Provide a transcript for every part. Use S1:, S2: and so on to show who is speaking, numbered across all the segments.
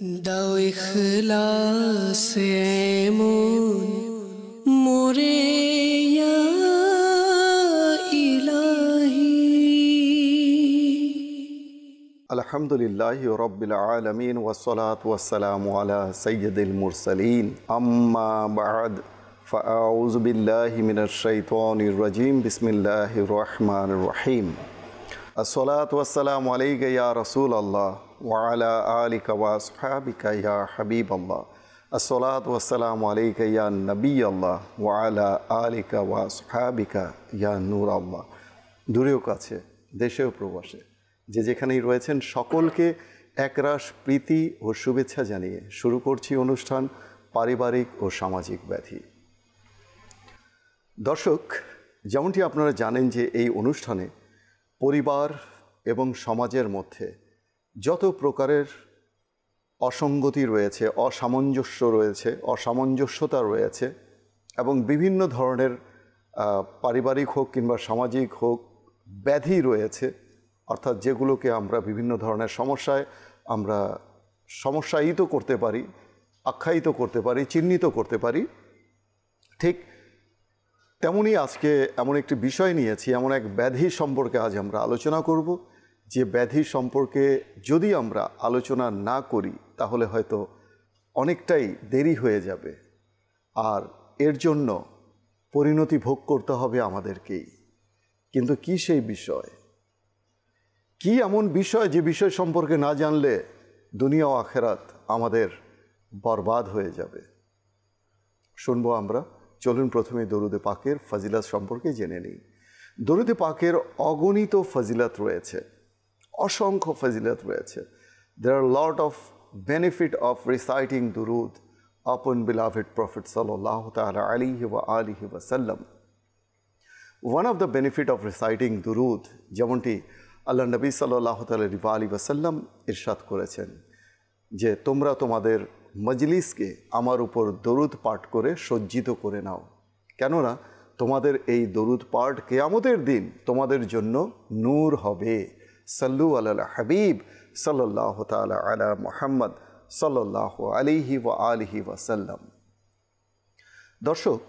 S1: দাও ইখলাস এমন মোরে ইয়া ইলাহি।
S2: আলহামদুলিল্লাহি রাব্বিল আলামিন ওয়াসসালাতু ওয়াসসালামু আলা সাইয়্যিদিল মুরসালিন আম্মা বা'দ ফাআউযু বিল্লাহি মিনাশ শাইতানির রাজিম বিসমিল্লাহির রহমানির রহিম। আসসালাতু ওয়াসসালামু আলাইকা ইয়া রাসূলাল্লাহ ওয়া আলা আলিকা ওয়া আসহাবিকা ইয়া হাবিবাল্লাহ। আসসালাতু ওয়াসসালামু আলাইকা ইয়া নবিয়াল্লাহ ওয়া আলা আলিকা ওয়া আসহাবিকা ইয়া নূরাল্লাহ। দূরেও কাছে, দেশেও প্রবাসে, যে যেখানেই রয়েছেন সকলকে একরাশ প্রীতি ও শুভেচ্ছা জানিয়ে শুরু করছি অনুষ্ঠান পারিবারিক ও সামাজিক ব্যাধি। দর্শক, যেমনটি আপনারা জানেন যে এই অনুষ্ঠানে পরিবার এবং সমাজের মধ্যে যত প্রকারের অসঙ্গতি রয়েছে, অসামঞ্জস্যতা রয়েছে এবং বিভিন্ন ধরনের পারিবারিক হোক কিংবা সামাজিক হোক ব্যাধি রয়েছে, অর্থাৎ যেগুলোকে আমরা বিভিন্ন ধরনের সমস্যায় আমরা সমস্যায়িত করতে পারি, আখ্যায়িত করতে পারি, চিহ্নিত করতে পারি, ঠিক তেমনই আজকে এমন একটি বিষয় নিয়েছি, এমন এক ব্যাধি সম্পর্কে আজ আমরা আলোচনা করব, যে ব্যাধি সম্পর্কে যদি আমরা আলোচনা না করি তাহলে হয়তো অনেকটাই দেরি হয়ে যাবে, আর এর জন্য পরিণতি ভোগ করতে হবে আমাদেরকেই। কিন্তু কি সেই বিষয়, কি এমন বিষয় যে বিষয় সম্পর্কে না জানলে দুনিয়া ও আখেরাত আমাদের বরবাদ হয়ে যাবে? শুনবো আমরা। চলুন প্রথমে দরুদে পাকের ফজিলত সম্পর্কে জেনে নিই। দরুদে পাকের অগণিত ফজিলত রয়েছে, অসংখ্য ফজিলত রয়েছে। There are a lot of benefit of reciting durud upon beloved Prophet sallallahu ta'ala alayhi wa alihi wa sallam. One of the benefit of reciting durud, যেমনটি আল্লাহ নবী সাল্লাল্লাহু তাআলা আলাইহি ওয়া সাল্লাম ইরশাদ করেছেন যে তোমরা তোমাদের মজলিসকে আমার উপর দরুদ পাঠ করে সজ্জিত করে নাও, কেননা তোমাদের এই দরুদ পাঠ কিয়ামতের দিন তোমাদের জন্য নূর হবে। সাল্লু আলাল হাবিব সাল্লাল্লাহু তাআলা আলা মুহাম্মদ সাল্লাল্লাহু আলাইহি ওয়া আলিহি ওয়া সাল্লাম। দর্শক,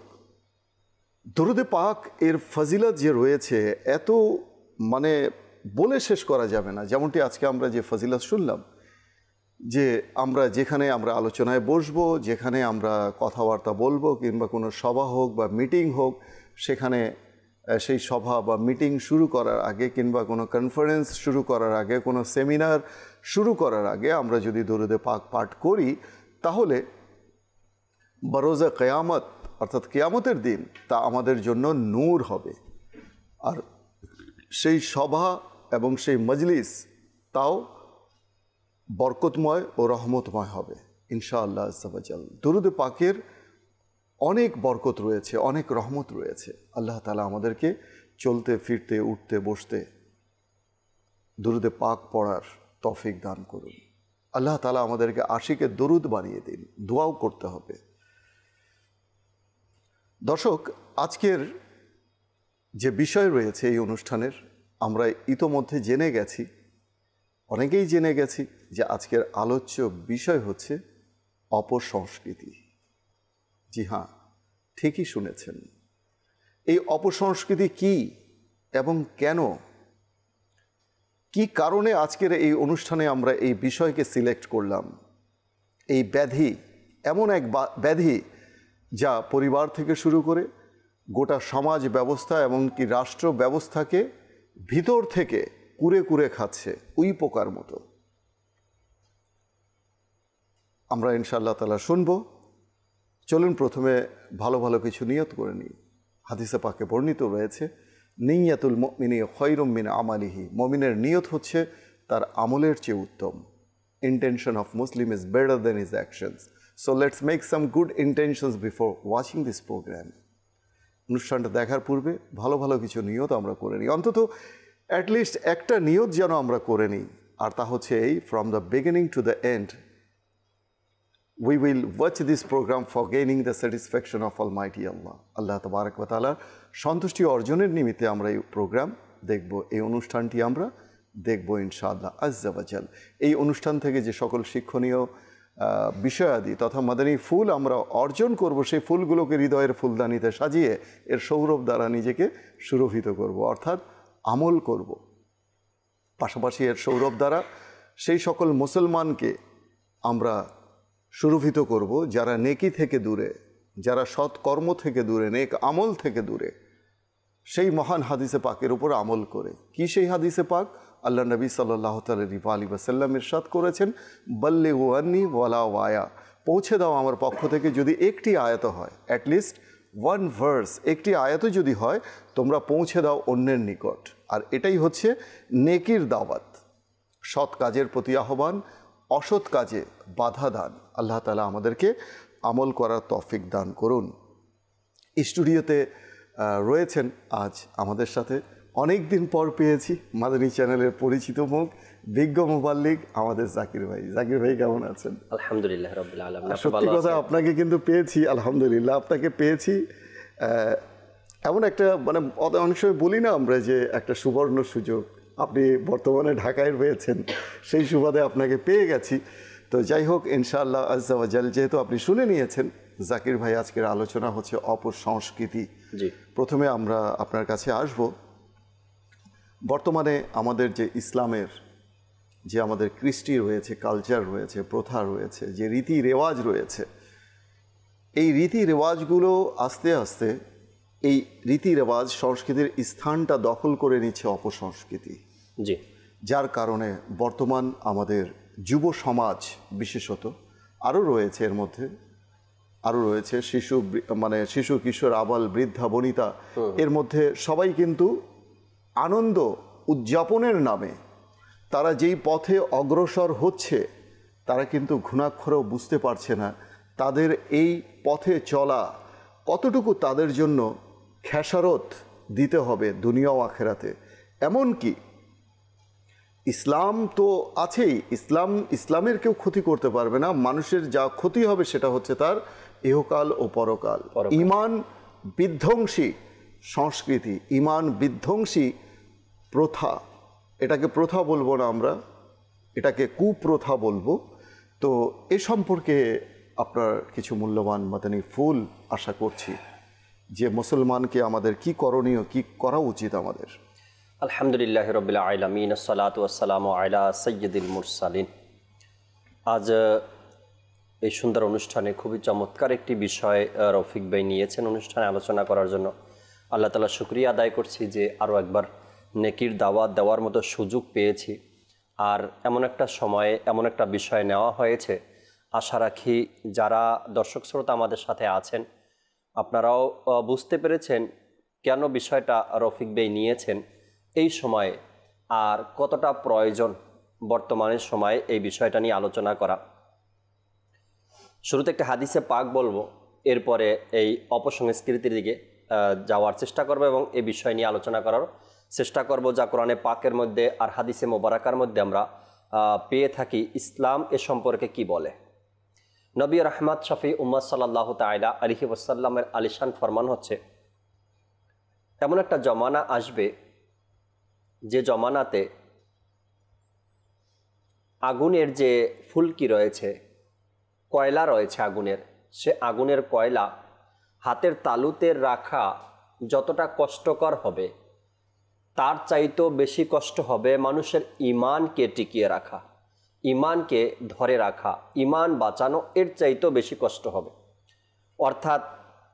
S2: দরুদে পাক এর ফজিলত যে রয়েছে এত বলে শেষ করা যাবে না। যেমনটি আজকে আমরা যে ফজিলত শুনলাম, যে আমরা যেখানে আমরা আলোচনায় বসবো, যেখানে আমরা কথাবার্তা বলবো কিংবা কোনো সভা হোক বা মিটিং হোক, সেখানে সেই সভা বা মিটিং শুরু করার আগে কিংবা কোনো কনফারেন্স শুরু করার আগে, কোনো সেমিনার শুরু করার আগে আমরা যদি দরুদে পাক পাঠ করি তাহলে বরোজা কিয়ামত অর্থাৎ কিয়ামতের দিন তা আমাদের জন্য নূর হবে, আর সেই সভা এবং সেই মজলিস তাও বরকতময় ও রহমতময় হবে ইনশাআল্লাহ আজ্জা ওয়া জাল। দরুদ পাকের অনেক বরকত রয়েছে, অনেক রহমত রয়েছে। আল্লাহ তাআলা আমাদেরকে চলতে ফিরতে উঠতে বসতে দরুদে পাক পড়ার তৌফিক দান করুন। আল্লাহ তাআলা আমাদেরকে আশিকে দরুদ বানিয়ে দিন, দোয়াও করতে হবে। দর্শক, আজকের যে বিষয় রয়েছে এই অনুষ্ঠানের, আমরা ইতোমধ্যে জেনে গেছি, অনেকেই জেনে গেছি যে আজকের আলোচ্য বিষয় হচ্ছে অপসংস্কৃতি। জি হ্যাঁ, ঠিকই শুনেছেন। এই অপসংস্কৃতি কি এবং কেন, কি কারণে আজকের এই অনুষ্ঠানে আমরা এই বিষয়কে সিলেক্ট করলাম? এই ব্যাধি এমন এক ব্যাধি যা পরিবার থেকে শুরু করে গোটা সমাজ ব্যবস্থা এবং কি রাষ্ট্র ব্যবস্থাকে ভিতর থেকে কুরে কুরে খাচ্ছে উই পোকার মতো। আমরা ইনশাআল্লাহ তাআলা শুনব। চলুন প্রথমে ভালো ভালো কিছু নিয়ত করে নিই। হাদিসে পাকে বর্ণিত রয়েছে, নিয়াতুল মুমিনি খায়রুম মিন আমালিহি, মুমিনের নিয়ত হচ্ছে তার আমলের চেয়ে উত্তম। Intention of Muslim is better than his actions. So let's make some good intentions before watching this program. অনুষ্ঠানটা দেখার পূর্বে ভালো ভালো কিছু নিয়ত আমরা করে নিই, অন্তত অ্যাটলিস্ট একটা নিয়ত যেন আমরা করে নিই, আর তা হচ্ছে এই, from the beginning to the end we will watch this program for gaining the satisfaction of Almighty Allah. আল্লাহ তাবারক ওয়া তাআলার সন্তুষ্টি অর্জনের নিমিত্তে আমরা এই প্রোগ্রাম দেখব, এই অনুষ্ঠানটি আমরা দেখব ইনশাআল্লাহ আজ্জা ওয়া জাল। এই অনুষ্ঠান থেকে যে সকল শিক্ষণীয় বিষয়াদি তথা মাদানী ফুল আমরা অর্জন করব, সেই ফুলগুলোকে হৃদয়ের ফুলদানিতে সাজিয়ে এর সৌরভ দ্বারা নিজেকে সুরভিত করব, অর্থাৎ আমল করব। পাশাপাশি এর সৌরভ দ্বারা সেই সকল মুসলমানকে আমরা সুরভিত করব যারা নেকি থেকে দূরে, যারা সৎকর্ম থেকে দূরে, নেক আমল থেকে দূরে, সেই মহান হাদিসে পাকের উপর আমল করে। কি সেই হাদিসে পাক? আল্লাহ নবী সাল্লাল্লাহু আলাইহি ওয়াসাল্লাম ইরশাদ করেছেন, বাল্লিগু আন্নি ওয়ালা ওয়ায়া, পৌঁছে দাও আমার পক্ষ থেকে যদি একটি আয়াত হয়, অ্যাটলিস্ট ওয়ান ভার্স, একটি আয়াত যদি হয়, তোমরা পৌঁছে দাও অন্যের নিকট। আর এটাই হচ্ছে নেকির দাওয়াত, সৎ কাজের প্রতি আহ্বান, অসৎ কাজে বাধা দান। আল্লাহ তাআলা আমাদেরকে আমল করার তৌফিক দান করুন। স্টুডিওতে রয়েছেন আজ আমাদের সাথে, অনেক দিন পর পেয়েছি মাদানী চ্যানেলের পরিচিত মুখ, বিজ্ঞ মুবাল্লিগ আমাদের জাকির ভাই। জাকির ভাই কেমন আছেন?
S3: আলহামদুলিল্লাহ রাব্বিল আলামিন।
S2: সত্যি কথা, আপনাকে কিন্তু পেয়েছি, আলহামদুলিল্লাহ আপনাকে পেয়েছি। এমন একটা মানে অনেক সময় বলি না আমরা যে একটা সুবর্ণ সুযোগ, আপনি বর্তমানে ঢাকায় রয়েছেন, সেই সুবাদে আপনাকে পেয়ে গেছি। তো যাই হোক, ইনশাআল্লাহ আজ্জা ওয়া জাল, যেহেতু আপনি শুনে নিয়েছেন, জাকির ভাই আজকের আলোচনা হচ্ছে অপসংস্কৃতি।
S3: জি,
S2: প্রথমে আমরা আপনার কাছে আসব। বর্তমানে আমাদের যে ইসলামের যে আমাদের কৃষ্টি রয়েছে, কালচার রয়েছে, প্রথা রয়েছে, যে রীতি রেওয়াজ রয়েছে, এই রীতি রেওয়াজগুলো আস্তে আস্তে এই রীতি রেওয়াজ সংস্কৃতির স্থানটা দখল করে নিচ্ছে অপসংস্কৃতি।
S3: জি,
S2: যার কারণে বর্তমান আমাদের যুব সমাজ বিশেষত, আরও রয়েছে এর মধ্যে, আরও রয়েছে শিশু কিশোর আবাল বৃদ্ধা বনিতা, এর মধ্যে সবাই কিন্তু আনন্দ উদযাপনের নামে তারা যেই পথে অগ্রসর হচ্ছে, তারা কিন্তু ঘুণাক্ষরেও বুঝতে পারছে না তাদের এই পথে চলা কতটুকু তাদের জন্য খেসারত দিতে হবে দুনিয়া ও আখেরাতে। এমনকি ইসলাম তো আছেই, ইসলামের কেউ ক্ষতি করতে পারবে না, মানুষের যা ক্ষতি হবে সেটা হচ্ছে তার ইহকাল ও পরকাল। ঈমান বিধ্বংসী সংস্কৃতি, ঈমান বিধ্বংসী প্রথা, এটাকে প্রথা বলবো না আমরা, এটাকে কুপ্রথা বলবো। তো এ সম্পর্কে আপনার কিছু মূল্যবান মাদানী ফুল আশা করছি, যে মুসলমানকে আমাদের কি করণীয়, কি করা উচিত আমাদের।
S3: আলহামদুলিল্লাহ রাব্বিল আলামিন, আসসালাতু ওয়াসসালামু আলা সাইয়্যিদিল মুরসালিন। আজ এই সুন্দর অনুষ্ঠানে খুবই চমৎকার একটি বিষয় রফিক ভাই নিয়েছেন অনুষ্ঠানে আলোচনা করার জন্য। আল্লাহ তাআলা শুকরিয়া আদায় করছি যে আরও একবার নেকির দাওয়াত দেওয়ার মতো সুযোগ পেয়েছি। আর এমন একটা সময়ে এমন একটা বিষয় নেওয়া হয়েছে, আশা রাখি যারা দর্শক শ্রোতা আমাদের সাথে আছেন আপনারাও বুঝতে পেরেছেন কেন বিষয়টা রফিক ভাই নিয়েছেন এই সময়ে, আর কতটা প্রয়োজন বর্তমানের সময়ে এই বিষয়টা নিয়ে আলোচনা করা। শুরুতে একটা হাদিসে পাক বলবো, এরপরে এই অপসংস্কৃতির দিকে যাওয়ার চেষ্টা করব এবং এই বিষয় নিয়ে আলোচনা করার চেষ্টা করব, যা কোরআনে পাকের মধ্যে আর হাদিসে মোবারকার মধ্যে আমরা পেয়ে থাকি। ইসলাম এ সম্পর্কে কি বলে? নবী রহমত শফি উম্মত সাল্লাল্লাহু তাআলা আলাইহি ওয়াসাল্লামের আলিশান ফরমান হচ্ছে, এমন একটা জমানা আসবে যে জমানাতে আগুনের যে ফুলকি রয়েছে, কয়লা রয়েছে আগুনের, সে আগুনের কয়লা হাতের তালুতে রাখা যতটা কষ্টকর হবে, তার চাইতেও বেশি কষ্ট হবে মানুষের ঈমানকে টিকিয়ে রাখা, ঈমানকে ধরে রাখা, ঈমান বাঁচানো, এর চাইতেও বেশি কষ্ট হবে। অর্থাৎ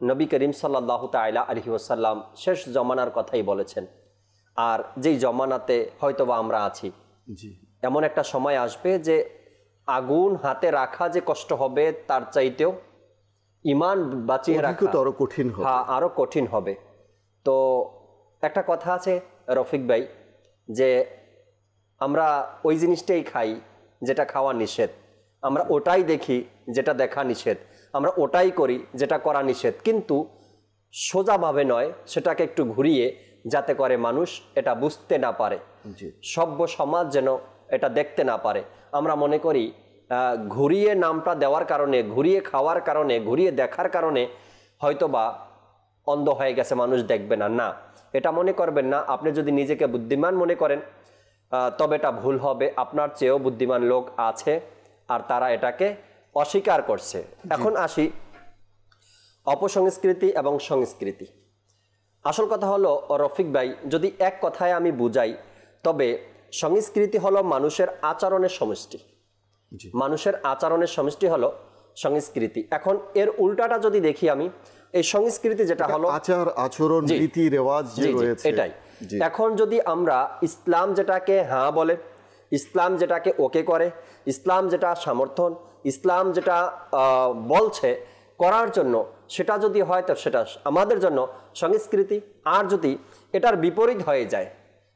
S3: নবী করিম সাল্লাল্লাহু তাআলা আলাইহি ওয়াসাল্লাম শেষ জমানার কথাই বলেছেন। আর যেই জমানাতে হয়তোবা আমরা আছি, এমন একটা সময় আসবে যে আগুন হাতে রাখা যে কষ্ট হবে, তার চাইতেও ঈমান বাঁচিয়ে রাখা
S2: আরো কঠিন হবে।
S3: হ্যাঁ, আরো কঠিন হবে। তো একটা কথা আছে রফিক ভাই, যে আমরা ওই জিনিসটাই খাই যেটা খাওয়া নিষেধ, আমরা ওটাই দেখি যেটা দেখা নিষেধ, আমরা ওটাই করি যেটা করা নিষেধ, কিন্তু সোজাভাবে নয়, সেটাকে একটু ঘুরিয়ে, যাতে করে মানুষ এটা বুঝতে না পারে, সভ্য সমাজ যেন এটা দেখতে না পারে। আমরা মনে করি ঘুরিয়ে নামটা দেওয়ার কারণে, ঘুরিয়ে খাওয়ার কারণে, ঘুরিয়ে দেখার কারণে হয়তোবা অন্ধ হয়ে গেছে, মানুষ দেখবে না। না, এটা মনে করবেন না। আপনি যদি নিজেকে বুদ্ধিমান মনে করেন তবে এটা ভুল হবে। আপনার চেয়েও বুদ্ধিমান লোক আছে, আর তারা এটাকে অস্বীকার করছে। এখন আসি অপসংস্কৃতি এবং সংস্কৃতি। আসল কথা হলো রফিক ভাই, যদি এক কথায় আমি বুঝাই, তবে সংস্কৃতি হলো মানুষের আচরণের সমষ্টি। মানুষের আচরণের সমষ্টি হলো সংস্কৃতি। এখন এর উল্টাটা যদি দেখি আমি, এই সংস্কৃতি যেটা হলো
S2: আচার আচরণ রীতি রেওয়াজ যে রয়েছে
S3: এটাই। এখন যদি আমরা ইসলাম যেটাকে হ্যাঁ বলে, ইসলাম যেটাকে ওকে করে, ইসলাম যেটা সমর্থন, ইসলাম যেটা বলছে করার জন্য, সেটা যদি হয় তো সেটা আমাদের জন্য সংস্কৃতি। আর যদি এটার বিপরীত হয়ে যায়,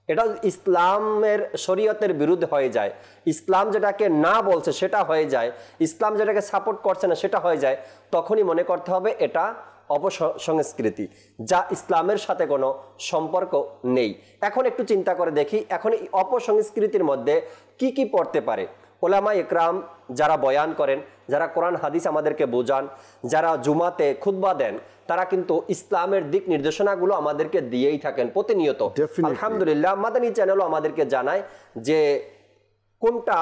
S3: এটা ইসলামের শরীয়তের বিরুদ্ধে হয়ে যায়, ইসলাম যেটাকে না বলছে সেটা হয়ে যায়, ইসলাম যেটাকে সাপোর্ট করছে না সেটা হয়ে যায়, তখনই মনে করতে হবে এটা অপসংস্কৃতি, যা ইসলামের সাথে কোনো সম্পর্ক নেই। এখন একটু চিন্তা করে দেখি, এখন এই অপসংস্কৃতির মধ্যে কি কি পড়তে পারে। ওলামা ইকরাম যারা বয়ান করেন, যারা কোরআন হাদিস আমাদেরকে বোঝান, যারা জুমাতে খুতবা দেন, তারা কিন্তু ইসলামের দিক নির্দেশনাগুলো আমাদেরকে দিয়েই থাকেন প্রতিনিয়ত। আলহামদুলিল্লাহ, মাদানী চ্যানেলও আমাদেরকে জানায় যে কোনটা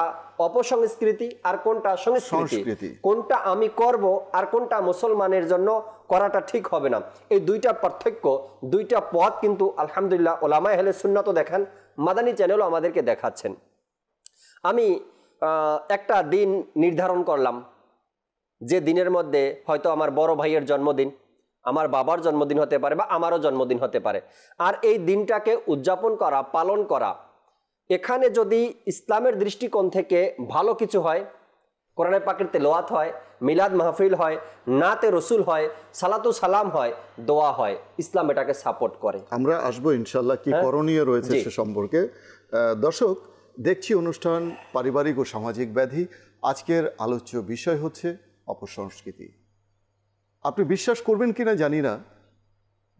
S3: অপসংস্কৃতি আর কোনটা সংস্কৃতি, কোনটা আমি করব আর কোনটা মুসলমানের জন্য করাটা ঠিক হবে না। এই দুইটা পার্থক্য, দুইটা পথ কিন্তু আলহামদুলিল্লাহ ওলামায়ে আহলে সুন্নাতও দেখান, মাদানী চ্যানেলও আমাদেরকে দেখাচ্ছেন। আমি একটা দিন নির্ধারণ করলাম, যে দিনের মধ্যে হয়তো আমার বড় ভাইয়ের জন্মদিন, আমার বাবার জন্মদিন হতে পারে বা আমারও জন্মদিন হতে পারে, আর এই দিনটাকে উদযাপন করা, পালন করা, এখানে যদি ইসলামের দৃষ্টিকোণ থেকে ভালো কিছু হয়, কোরআনে পাকের তেলাওয়াত হয়, মিলাদ মাহফিল হয়, নাতে রসুল হয়, সালাতু সালাম হয়, দোয়া হয়, ইসলাম এটাকে সাপোর্ট করে।
S2: আমরা আসবো ইনশাল্লাহ কি করণীয় রয়েছে সে সম্পর্কে। দর্শক, দেখছি অনুষ্ঠান পারিবারিক ও সামাজিক ব্যাধি। আজকের আলোচ্য বিষয় হচ্ছে অপসংস্কৃতি। আপনি বিশ্বাস করবেন কিনা জানি না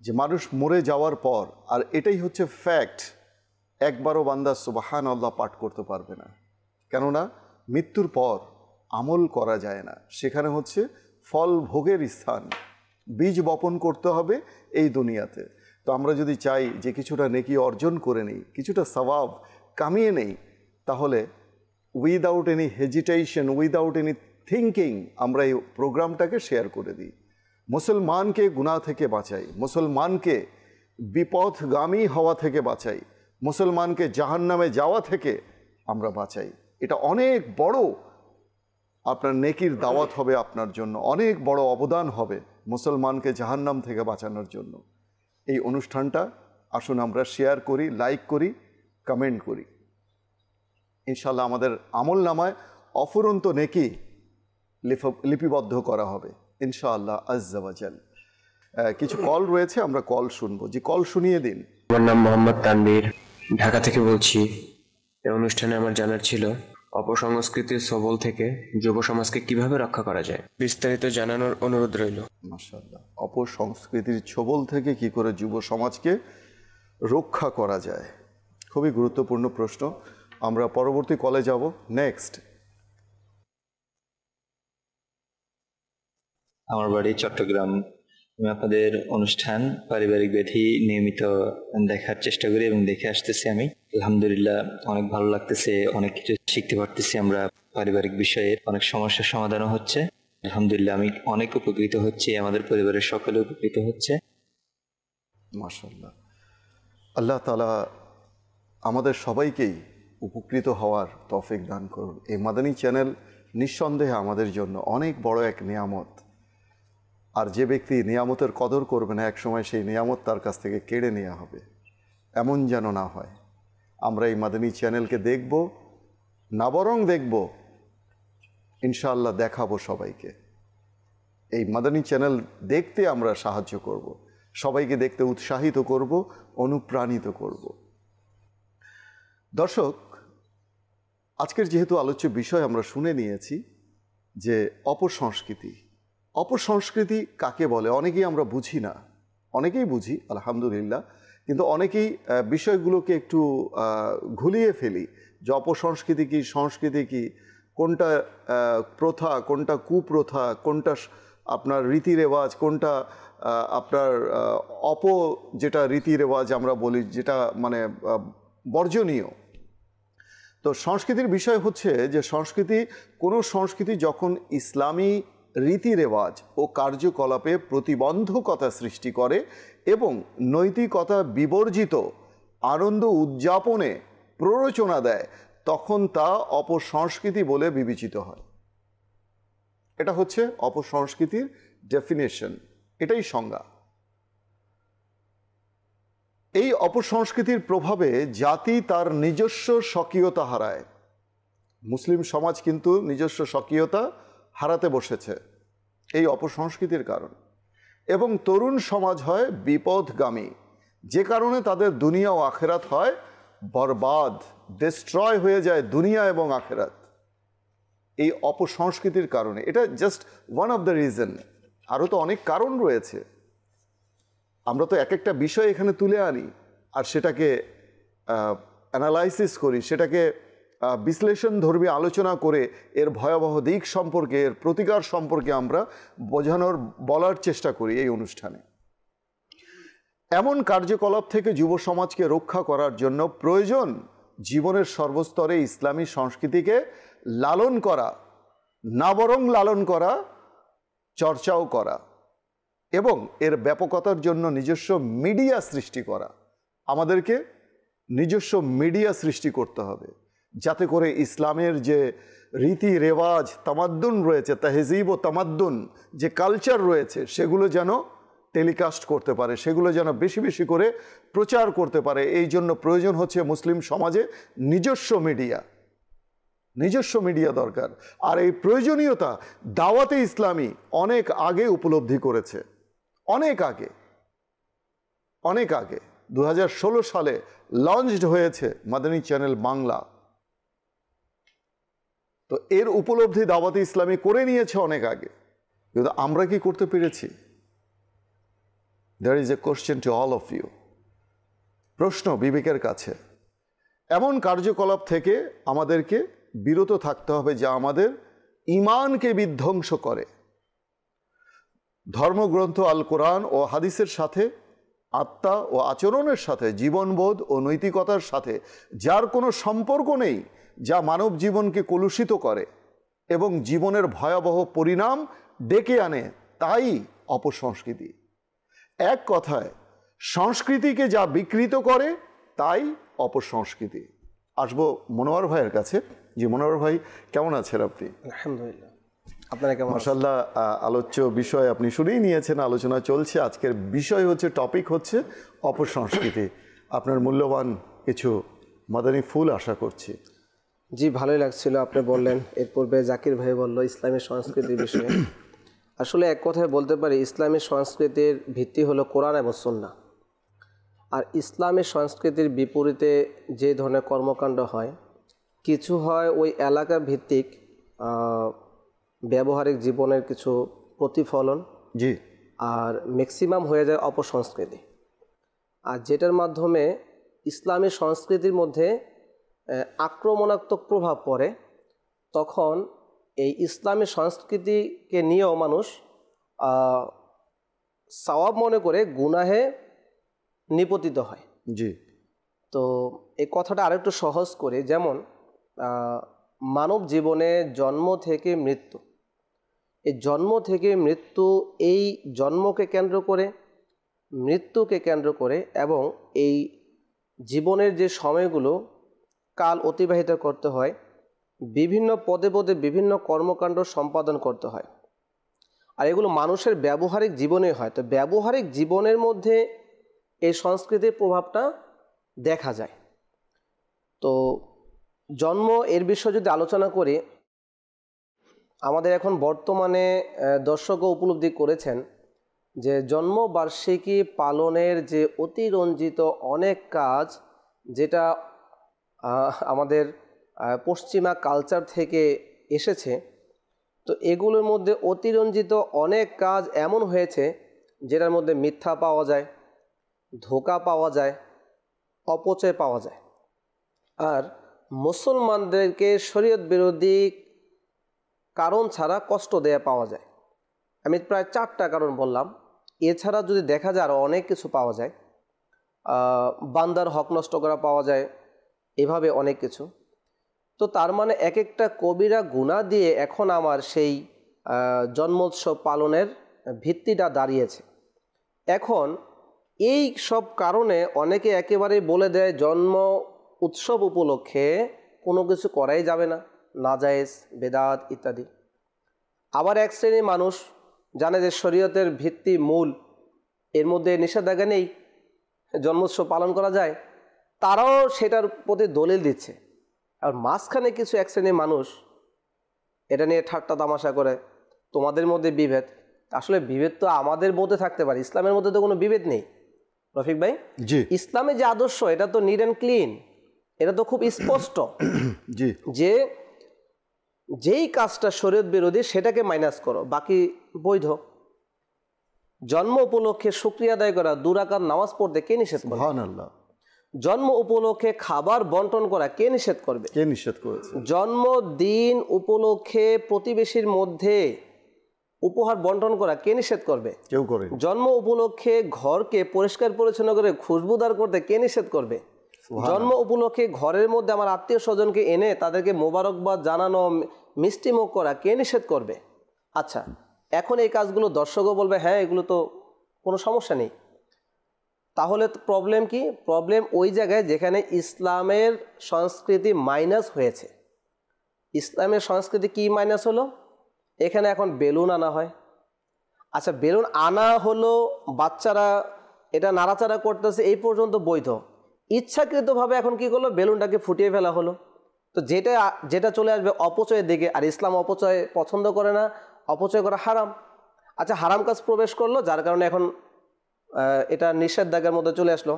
S2: যে মানুষ মরে যাওয়ার পর, আর এটাই হচ্ছে ফ্যাক্ট, একবারও বান্দা সুবহান আল্লাহ পাঠ করতে পারবে না। কেননা মৃত্যুর পর আমল করা যায় না, সেখানে হচ্ছে ফল ভোগের স্থান, বীজ বপন করতে হবে এই দুনিয়াতে। তো আমরা যদি চাই যে কিছুটা নেকি অর্জন করে নিই, কিছুটা সওয়াব কামিয়ে নেই, তাহলে without any hesitation, without any thinking আমরা এই প্রোগ্রামটাকে শেয়ার করে দিই। মুসলমানকে গুনাহ থেকে বাঁচাই, মুসলমানকে বিপথগামী হওয়া থেকে বাঁচাই, মুসলমানকে জাহান্নামে যাওয়া থেকে আমরা বাঁচাই। এটা অনেক বড় আপনার নেকির দাওয়াত হবে, আপনার জন্য অনেক বড় অবদান হবে মুসলমানকে জাহান্নাম থেকে বাঁচানোর জন্য। এই অনুষ্ঠানটা আসুন আমরা শেয়ার করি, লাইক করি, কমেন্ট করি। ইনশাল্লাহ আমাদের আমল নামায় অফুরন্ত নেকি লিপিবদ্ধ করা হবে ইনশাআল্লাহ আজ্জা ওয়া জাল। কিছু কল রয়েছে, আমরা কল শুনবো। জি, কল শুনিয়ে দিন।
S4: আমার নাম মোহাম্মদ তানভীর, ঢাকা থেকে বলছি। এই অনুষ্ঠানে আমার জানার ছিল অপসংস্কৃতির ছবল থেকে যুব সমাজকে কিভাবে রক্ষা করা যায়, বিস্তারিত জানানোর অনুরোধ রইল।
S2: মাশাআল্লাহ, অপসংস্কৃতির ছবল থেকে কি করে যুব সমাজকে রক্ষা করা যায়, খুবই গুরুত্বপূর্ণ প্রশ্ন। আমরা পরবর্তী কলে যাব। নেক্সট।
S5: আমার বাড়ি চট্টগ্রাম। আমি আপনাদের অনুষ্ঠান পারিবারিক ব্যাধি নিয়মিত দেখার চেষ্টা করি এবং দেখে আসতেছি। আমি আলহামদুলিল্লাহ অনেক ভালো লাগতেছে, অনেক কিছু শিখতে পারতেছি আমরা পারিবারিক বিষয়ে, অনেক সমস্যার সমাধানও হচ্ছে। আলহামদুলিল্লাহ আমি অনেক উপকৃত হচ্ছি, আমাদের পরিবারের সকলে উপকৃত হচ্ছে।
S2: মাশাআল্লাহ, আল্লাহ তাআলা আমাদের সবাইকেই উপকৃত হওয়ার তৌফিক দান করুন। এই মাদানী চ্যানেল নিঃসন্দেহে আমাদের জন্য অনেক বড় এক নিয়ামত। আর যে ব্যক্তি নিয়ামতের কদর করবে না, একসময় সেই নিয়ামত তার কাছ থেকে কেড়ে নেওয়া হবে, এমন যেন না হয়। আমরা এই মাদানী চ্যানেলকে দেখব না, বরং দেখব ইনশাআল্লাহ দেখাবো সবাইকে। এই মাদানী চ্যানেল দেখতে আমরা সাহায্য করব, সবাইকে দেখতে উৎসাহিত করব, অনুপ্রাণিত করব। দর্শক, আজকের যেহেতু আলোচ্য বিষয় আমরা শুনে নিয়েছি যে অপসংস্কৃতি। অপসংস্কৃতি কাকে বলে অনেকেই আমরা বুঝি না, অনেকেই বুঝি আলহামদুলিল্লাহ, কিন্তু অনেকেই বিষয়গুলোকে একটু ঘুলিয়ে ফেলি যে অপসংস্কৃতি কী, সংস্কৃতি কী, কোনটা প্রথা, কোনটা কুপ্রথা, কোনটা আপনার রীতি রেওয়াজ, কোনটা আপনার যেটা রীতি রেওয়াজ আমরা বলি, যেটা মানে বর্জনীয়। তো তো সংস্কৃতির বিষয় হচ্ছে যে কোনো সংস্কৃতি যখন ইসলামী রীতি রেওয়াজ ও কার্যকলাপে প্রতিবন্ধকতা সৃষ্টি করে এবং নৈতিকতা বিবর্জিত আনন্দ উদযাপনে প্ররোচনা দেয়, তখন তা অপসংস্কৃতি বলে বিবেচিত হয়। এটা হচ্ছে অপসংস্কৃতির ডেফিনেশন, এটাই সংজ্ঞা। এই অপসংস্কৃতির প্রভাবে জাতি তার নিজস্ব স্বকীয়তা হারায়। মুসলিম সমাজ কিন্তু নিজস্ব স্বকীয়তা হারাতে বসেছে এই অপসংস্কৃতির কারণে, এবং তরুণ সমাজ হয় বিপদগামী, যে কারণে তাদের দুনিয়া ও আখেরাত হয় বরবাদ, ডিস্ট্রয় হয়ে যায় দুনিয়া এবং আখেরাত এই অপসংস্কৃতির কারণে। এটা just one of the reason, আরও তো অনেক কারণ রয়েছে। আমরা তো এক একটা বিষয় এখানে তুলে আনি আর সেটাকে অ্যানালাইসিস করি, সেটাকে বিশ্লেষণধর্মী আলোচনা করে এর ভয়াবহ দিক সম্পর্কে, এর প্রতিকার সম্পর্কে আমরা বলার চেষ্টা করি এই অনুষ্ঠানে। এমন কার্যকলাপ থেকে যুব সমাজকে রক্ষা করার জন্য প্রয়োজন জীবনের সর্বস্তরে ইসলামী সংস্কৃতিকে লালন করা, না বরং লালন করা, চর্চাও করা, এবং এর ব্যাপকতার জন্য নিজস্ব মিডিয়া সৃষ্টি করা। আমাদেরকে নিজস্ব মিডিয়া সৃষ্টি করতে হবে, যাতে করে ইসলামের যে রীতি রেওয়াজ, তামাদ্দুন রয়েছে, তাহজিব ও তামাদ্দুন যে কালচার রয়েছে, সেগুলো যেন টেলিকাস্ট করতে পারে, সেগুলো যেন বেশি বেশি করে প্রচার করতে পারে। এই জন্য প্রয়োজন হচ্ছে মুসলিম সমাজে নিজস্ব মিডিয়া দরকার। আর এই প্রয়োজনীয়তা দাওয়াতে ইসলামী অনেক আগে উপলব্ধি করেছে, অনেক আগে 2016 সালে লঞ্চড হয়েছে মাদানী চ্যানেল বাংলা। তো এর উপলব্ধি দাওয়াতে ইসলামী করে নিয়েছে অনেক আগে, কিন্তু আমরা কি করতে পেরেছি? There is a question to all of you. প্রশ্ন বিবেকের কাছে। এমন কার্যকলাপ থেকে আমাদেরকে বিরত থাকতে হবে যা আমাদের ঈমানকে বিধ্বংস করে। ধর্মগ্রন্থ আল কোরআন ও হাদিসের সাথে, আত্মা ও আচরণের সাথে, জীবনবোধ ও নৈতিকতার সাথে যার কোনো সম্পর্ক নেই, যা মানব জীবনকে কলুষিত করে এবং জীবনের ভয়াবহ পরিণাম ডেকে আনে, তাই অপসংস্কৃতি। এক কথায় সংস্কৃতিকে যা বিকৃত করে তাই অপসংস্কৃতি। আসবো মনোয়ার ভাইয়ের কাছে। জি মনোয়ার ভাই, কেমন আছেন আপনি?
S6: আলহামদুলিল্লাহ, আপনারা কেমন?
S2: মাশাআল্লাহ, আলোচ্য বিষয় আপনি শুনেই নিয়েছেন, আলোচনা চলছে। আজকের বিষয় হচ্ছে, টপিক হচ্ছে অপসংস্কৃতি। আপনার মূল্যবান কিছু মাদানী ফুল আশা করছি।
S6: জি, ভালোই লাগছিল আপনি বললেন। এর পূর্বে জাকির ভাই বলল ইসলামী সংস্কৃতির বিষয়ে। আসলে এক কথায় বলতে পারি, ইসলামী সংস্কৃতির ভিত্তি হলো কোরআন এবং সুন্নাহ। আর ইসলামী সংস্কৃতির বিপরীতে যে ধরনের কর্মকাণ্ড হয়, কিছু হয় ওই এলাকা ভিত্তিক ব্যবহারিক জীবনের কিছু প্রতিফলন,
S2: জি,
S6: আর ম্যাক্সিমাম হয়ে যায় অপসংস্কৃতি। আর যেটার মাধ্যমে ইসলামী সংস্কৃতির মধ্যে আক্রমণাত্মক প্রভাব পড়ে, তখন এই ইসলামী সংস্কৃতিকে নিয়েও মানুষ সওয়াব মনে করে গুনাহে নিপতিত হয়।
S2: জি।
S6: তো এই কথাটা আরেকটু সহজ করে, যেমন মানব জীবনে জন্ম থেকে মৃত্যু, এই জন্ম থেকে মৃত্যু, এই জন্মকে কেন্দ্র করে, মৃত্যুকে কেন্দ্র করে, এবং এই জীবনের যে সময়গুলো কাল অতিবাহিত করতে হয়, বিভিন্ন পদে পদে বিভিন্ন কর্মকাণ্ড সম্পাদন করতে হয়, আর এগুলো মানুষের ব্যবহারিক জীবনে হয়। তো ব্যবহারিক জীবনের মধ্যে এই সংস্কৃতির প্রভাবটা দেখা যায়। তো জন্ম এর বিষয়ে যদি আলোচনা করি, আমাদের এখন বর্তমানে দর্শকও উপলব্ধি করেছেন যে জন্মবার্ষিকী পালনের যে অতিরঞ্জিত অনেক কাজ, যেটা আমাদের পশ্চিমা কালচার থেকে এসেছে, তো এগুলোর মধ্যে অতিরঞ্জিত অনেক কাজ এমন হয়েছে যেটার মধ্যে মিথ্যা পাওয়া যায়, ধোঁকা পাওয়া যায়, অপচয় পাওয়া যায়। আর মুসলমানদেরকে শরীয়ত বিরোধী কারণ ছাড়া কষ্ট দেয়া পাওয়া যায়। আমি প্রায় 4টা কারণ বললাম, এছাড়া যদি দেখা যায় আরও অনেক কিছু পাওয়া যায়। বান্দার হক নষ্ট করা পাওয়া যায়, এভাবে অনেক কিছু। তো তার মানে এক একটা কবিরা গুনাহ দিয়ে এখন আমার সেই জন্মোৎসব পালনের ভিত্তিটা দাঁড়িয়েছে। এখন এই সব কারণে অনেকে একেবারেই বলে দেয় জন্ম উৎসব উপলক্ষে কোনো কিছু করাই যাবে না, নাজায়েজ, বেদাত ইত্যাদি। আবার এক শ্রেণীর মানুষ জানে যে শরীয়তের ভিত্তি মূল, এর মধ্যে নিষেধাজ্ঞা নেই, জন্মোৎসব পালন করা যায়, তারাও সেটার প্রতি দলিল দিচ্ছে। আর মাঝখানে কিছু এক শ্রেণীর মানুষ এটা নিয়ে ঠাট্টা তামাশা করে, তোমাদের মধ্যে বিভেদ। আসলে বিভেদ তো আমাদের মধ্যে থাকতে পারে, ইসলামের মধ্যে তো কোনো বিভেদ নেই। রফিক ভাই,
S2: জি,
S6: ইসলামের যে আদর্শ এটা তো নিট অ্যান্ড ক্লিন, এটা তো খুব স্পষ্ট
S2: জি,
S6: যে যেই কাজটা শরীয়ত বিরোধী সেটাকে মাইনাস করো, বাকি বৈধ। জন্ম উপলক্ষে শুকরিয়া আদায় করা, 2 রাকাত নামাজ পড়তে কে নিষেধ করবে?
S2: সুবহানাল্লাহ।
S6: জন্ম উপলক্ষে খাবার বন্টন করা কে নিষেধ করবে?
S2: কে নিষেধ করেছে?
S6: জন্মদিন উপলক্ষে প্রতিবেশীর মধ্যে উপহার বন্টন করা কে নিষেধ করবে?
S2: কেউ করে।
S6: জন্ম উপলক্ষে ঘরকে পরিষ্কার পরিচ্ছন্ন করে খুশবুদার করতে কে নিষেধ করবে? জন্ম উপলক্ষে ঘরের মধ্যে আমার আত্মীয় স্বজনকে এনে তাদেরকে মোবারকবাদ জানানো, মিষ্টিমুখ করা কে নিষেধ করবে? আচ্ছা, এখন এই কাজগুলো দর্শকও বলবে হ্যাঁ এগুলো তো কোনো সমস্যা নেই। তাহলে প্রবলেম কি? প্রবলেম ওই জায়গায় যেখানে ইসলামের সংস্কৃতি মাইনাস হয়েছে। ইসলামের সংস্কৃতি কি মাইনাস হলো? এখানে এখন বেলুন আনা হয়। আচ্ছা, বেলুন আনা হলো, বাচ্চারা এটা নাড়াচাড়া করতেছে, এই পর্যন্ত বৈধ। ইচ্ছাকৃতভাবে এখন কি করলো? বেলুনটাকে ফুটিয়ে ফেলা হলো। তো যেটা চলে আসবে অপচয়ের দিকে, আর ইসলাম অপচয় পছন্দ করে না, অপচয় করা হারাম। আচ্ছা, হারাম কাজ প্রবেশ করলো, যার কারণে এখন এটা নিষেধাজ্ঞার মধ্যে চলে আসলো।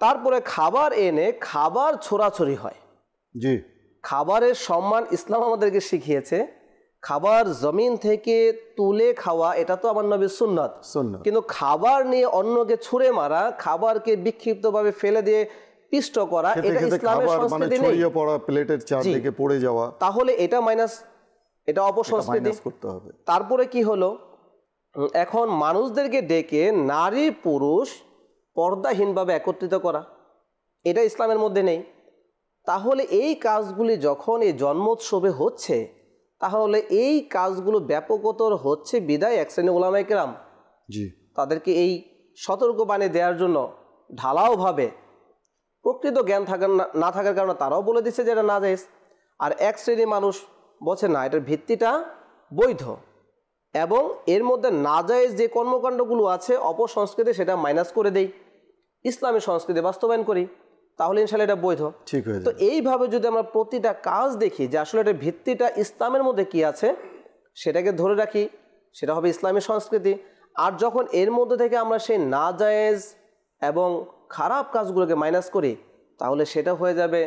S6: তারপরে খাবার এনে খাবার ছোড়াছড়ি হয়।
S2: জি,
S6: খাবারের সম্মান ইসলাম আমাদেরকে শিখিয়েছে। খাবার জমিন থেকে তুলে খাওয়া এটা তো আমার নবীর সুন্নাত, কিন্তু খাবার নিয়ে অন্যকে ছুঁড়ে মারা, খাবারকে বিক্ষিপ্তভাবে ফেলে দিয়ে পিষ্ট করা, এটা ইসলামের সংস্কৃতি নেই।
S2: ছড়িয়ে পড়া, প্লেটের চারদিকে পড়ে যাওয়া,
S6: তাহলে এটা মাইনাস, এটা অপসংস্কৃতি করতে হবে। তারপরে কি হলো? এখন মানুষদেরকে ডেকে নারী পুরুষ পর্দাহীনভাবে একত্রিত করা, এটা ইসলামের মধ্যে নেই। তাহলে এই কাজগুলি যখন এই জন্মোৎসবে হচ্ছে, তাহলে এই কাজগুলো ব্যাপকতর হচ্ছে বিদায় এক শ্রেণী উলামায়ে কেরাম তাদেরকে এই সতর্কবাণী দেওয়ার জন্য ঢালাওভাবে, প্রকৃত জ্ঞান না থাকার কারণে তারাও বলে দিচ্ছে যে এটা নাজায়েজ। আর এক শ্রেণী মানুষ বলছে না, এটার ভিত্তিটা বৈধ, এবং এর মধ্যে নাজায়েজ যে কর্মকাণ্ডগুলো আছে অপসংস্কৃতি সেটা মাইনাস করে দেই, ইসলামী সংস্কৃতি বাস্তবায়ন করি, তাহলে ইনশাআল্লাহ এটা বৈধ। ঠিক হয়ে যায়। তো এইভাবে যদি আমরা প্রতিটা কাজ দেখি যে আসলে এটা ভিত্তিটা ইসলামের মধ্যে কি আছে, সেটাকে ধরে রাখি, সেটা হবে ইসলামী সংস্কৃতি। আর যখন এর মধ্যে থেকে আমরা সেই নাজায়েজ এবং খারাপ কাজগুলোকে মাইনাস করি, তাহলে সেটা হয়ে যাবে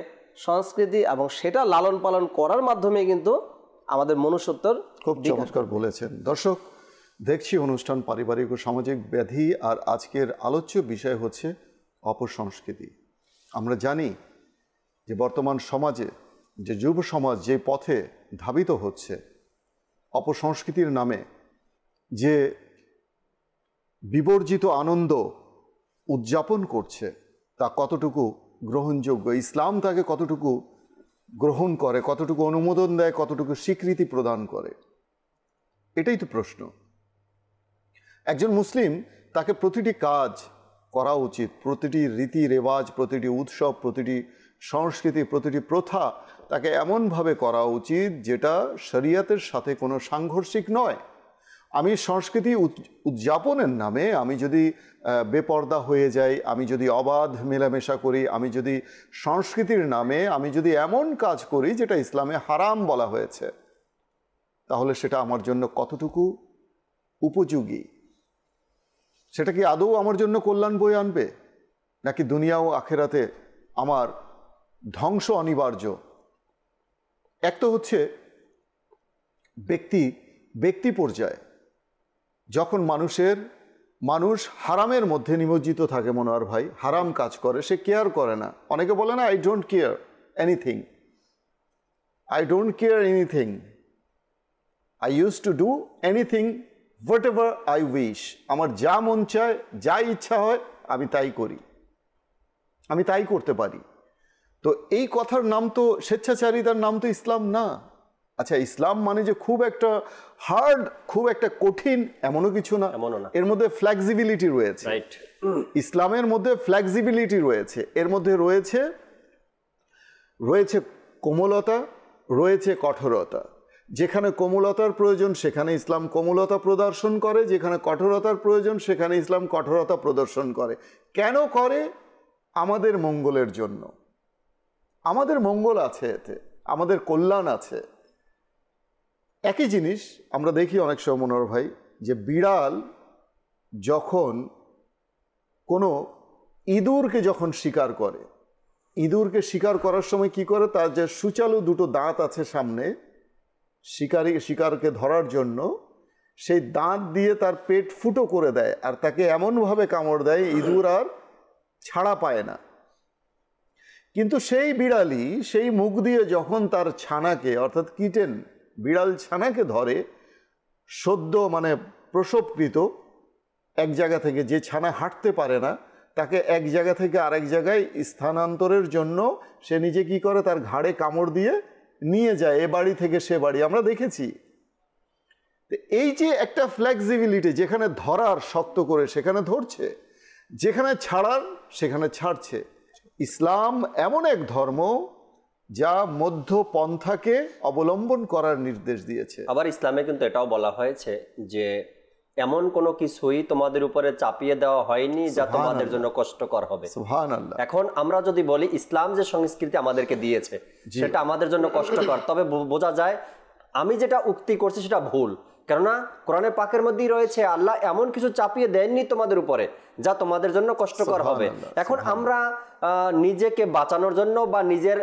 S6: সংস্কৃতি, এবং সেটা লালন পালন করার মাধ্যমে কিন্তু আমাদের মনুষ্যত্বর।
S2: খুব চমৎকার বলেছেন। দর্শক, দেখছি অনুষ্ঠান পারিবারিক ও সামাজিক ব্যাধি, আর আজকের আলোচ্য বিষয় হচ্ছে অপসংস্কৃতি। আমরা জানি যে বর্তমান সমাজে যে যুব সমাজ যে পথে ধাবিত হচ্ছে, অপসংস্কৃতির নামে যে বিবর্জিত আনন্দ উদযাপন করছে, তা কতটুকু গ্রহণযোগ্য, ইসলাম তাকে কতটুকু গ্রহণ করে, কতটুকু অনুমোদন দেয়, কতটুকু স্বীকৃতি প্রদান করে, এটাই তো প্রশ্ন। একজন মুসলিম, তাকে প্রতিটি কাজ করা উচিত, প্রতিটি রীতি রেওয়াজ, প্রতিটি উৎসব, প্রতিটি সংস্কৃতি, প্রতিটি প্রথা তাকে এমনভাবে করা উচিত যেটা শরিয়তের সাথে কোনো সাংঘর্ষিক নয়। আমি সংস্কৃতি উদযাপনের নামে আমি যদি বেপর্দা হয়ে যাই, আমি যদি অবাধ মেলামেশা করি, আমি যদি সংস্কৃতির নামে আমি যদি এমন কাজ করি যেটা ইসলামে হারাম বলা হয়েছে, তাহলে সেটা আমার জন্য কতটুকু উপযোগী, সেটা কি আদৌ আমার জন্য কল্যাণ বয়ে আনবে, নাকি দুনিয়া ও আখেরাতে আমার ধ্বংস অনিবার্য? এক তো হচ্ছে ব্যক্তি পর্যায়ে, যখন মানুষ হারামের মধ্যে নিমজ্জিত থাকে, মনোয়ার ভাই, হারাম কাজ করে, সে কেয়ার করে না। অনেকে বলে না, I don't care anything, I don't care anything, I use to do anything what ever I wish. আমার যা মন চায়, যা ইচ্ছা হয়, আমি তাই করি, আমি তাই করতে পারি। তো এই কথার নাম তো স্বেচ্ছাচারিতার নাম তো ইসলাম না। আচ্ছা, ইসলাম মানে যে খুব একটা হার্ড, খুব একটা কঠিন এমনও কিছু না। এর মধ্যে ফ্লেক্সিবিলিটি রয়েছে। ইসলামের মধ্যে ফ্লেক্সিবিলিটি রয়েছে, এর মধ্যে রয়েছে কোমলতা, রয়েছে কঠোরতা। যেখানে কোমলতার প্রয়োজন সেখানে ইসলাম কোমলতা প্রদর্শন করে, যেখানে কঠোরতার প্রয়োজন সেখানে ইসলাম কঠোরতা প্রদর্শন করে। কেন করে? আমাদের মঙ্গলের জন্য। আমাদের মঙ্গল আছে এতে, আমাদের কল্যাণ আছে। একই জিনিস আমরা দেখি অনেক সময় মনোহর ভাই, যে বিড়াল যখন কোনো ইঁদুরকে যখন শিকার করে, ইঁদুরকে শিকার করার সময় কি করে, তার যে সুচালু দুটো দাঁত আছে সামনে শিকারকে ধরার জন্য, সেই দাঁত দিয়ে তার পেট ফুটো করে দেয় আর তাকে এমনভাবে কামড় দেয় ইঁদুর আর ছাড়া পায় না। কিন্তু সেই বিড়ালই সেই মুখ দিয়ে যখন তার ছানাকে, অর্থাৎ কিটেন বিড়াল ছানাকে ধরে, সদ্য মানে প্রসবকৃত এক জায়গা থেকে, যে ছানা হাঁটতে পারে না তাকে এক জায়গা থেকে আরেক জায়গায় স্থানান্তরের জন্য সে নিজে কি করে, তার ঘাড়ে কামড় দিয়ে নিয়ে যায় এ বাড়ি থেকে সে বাড়ি, আমরা দেখেছি। এই যে একটা ফ্লেক্সিবিলিটি, যেখানে ধরার শক্ত করে সেখানে ধরছে, যেখানে ছাড়ার সেখানে ছাড়ছে। ইসলাম এমন এক ধর্ম যা মধ্যপন্থাকে অবলম্বন করার নির্দেশ দিয়েছে।
S3: আবার ইসলামে কিন্তু এটাও বলা হয়েছে যে এমন কোনো কিছুই তোমাদের উপরে চাপিয়ে দেওয়া হয়নি যা তোমাদের জন্য কষ্টকর হবে।
S2: সুবহানাল্লাহ।
S3: এখন আমরা যদি বলি ইসলাম যে সংস্কৃতি আমাদেরকে দিয়েছে সেটা আমাদের জন্য কষ্টকর, তবে বোঝা যায় আমি যেটা উক্তি করছি সেটা ভুল। কেননা কোরআনে পাকের মধ্যেই রয়েছে আল্লাহ এমন কিছু চাপিয়ে দেননি তোমাদের উপরে যা তোমাদের জন্য কষ্টকর হবে। এখন আমরা নিজেকে বাঁচানোর জন্য বা নিজের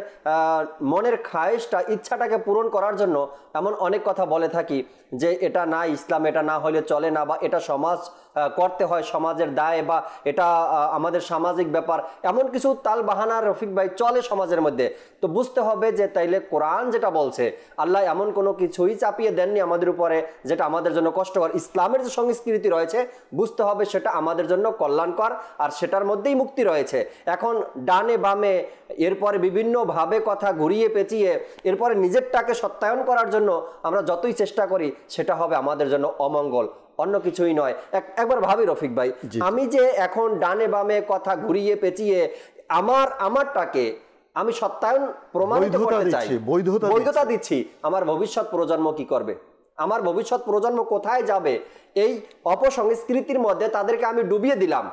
S3: মনের খায়েশটা, ইচ্ছাটাকে পূরণ করার জন্য এমন অনেক কথা বলে থাকি যে এটা না, ইসলাম এটা না হলে চলে না, বা এটা সমাজ করতে হয়, সমাজের দায়, বা এটা আমাদের সামাজিক ব্যাপার, এমন কিছু তাল বাহানা রফিক ভাই চলে সমাজের মধ্যে। তো বুঝতে হবে যে তাইলে কোরআন যেটা বলছে, আল্লাহ এমন কোনো কিছুই চাপিয়ে দেননি আমাদের উপরে যেটা আমাদের জন্য কষ্টকর। ইসলামের যে সংস্কৃতি রয়েছে বুঝতে হবে সেটা আমাদের জন্য কল্যাণকর, আর সেটার মধ্যেই মুক্তি রয়েছে। এখন ডানে বামে এরপরে বিভিন্নভাবে কথা ঘুরিয়ে পেঁচিয়ে এরপরে নিজেরটাকে সত্যায়ন করার জন্য আমরা যতই চেষ্টা করি সেটা হবে আমাদের জন্য অমঙ্গল, অন্য কিছুই নয়। একবার ভাবি রফিক ভাই, আমি যে এখন ডানে বামে কথা ঘুরিয়ে পেঁচিয়ে আমারটাকে আমি সত্যায়ন প্রমাণিত করতে চাই, বৈধতা দিচ্ছি, আমার ভবিষ্যৎ প্রজন্ম কি করবে? আমার ভবিষ্যৎ প্রজন্ম কোথায় যাবে? এই অপসংস্কৃতির মধ্যে তাদেরকে আমি ডুবিয়ে দিলাম,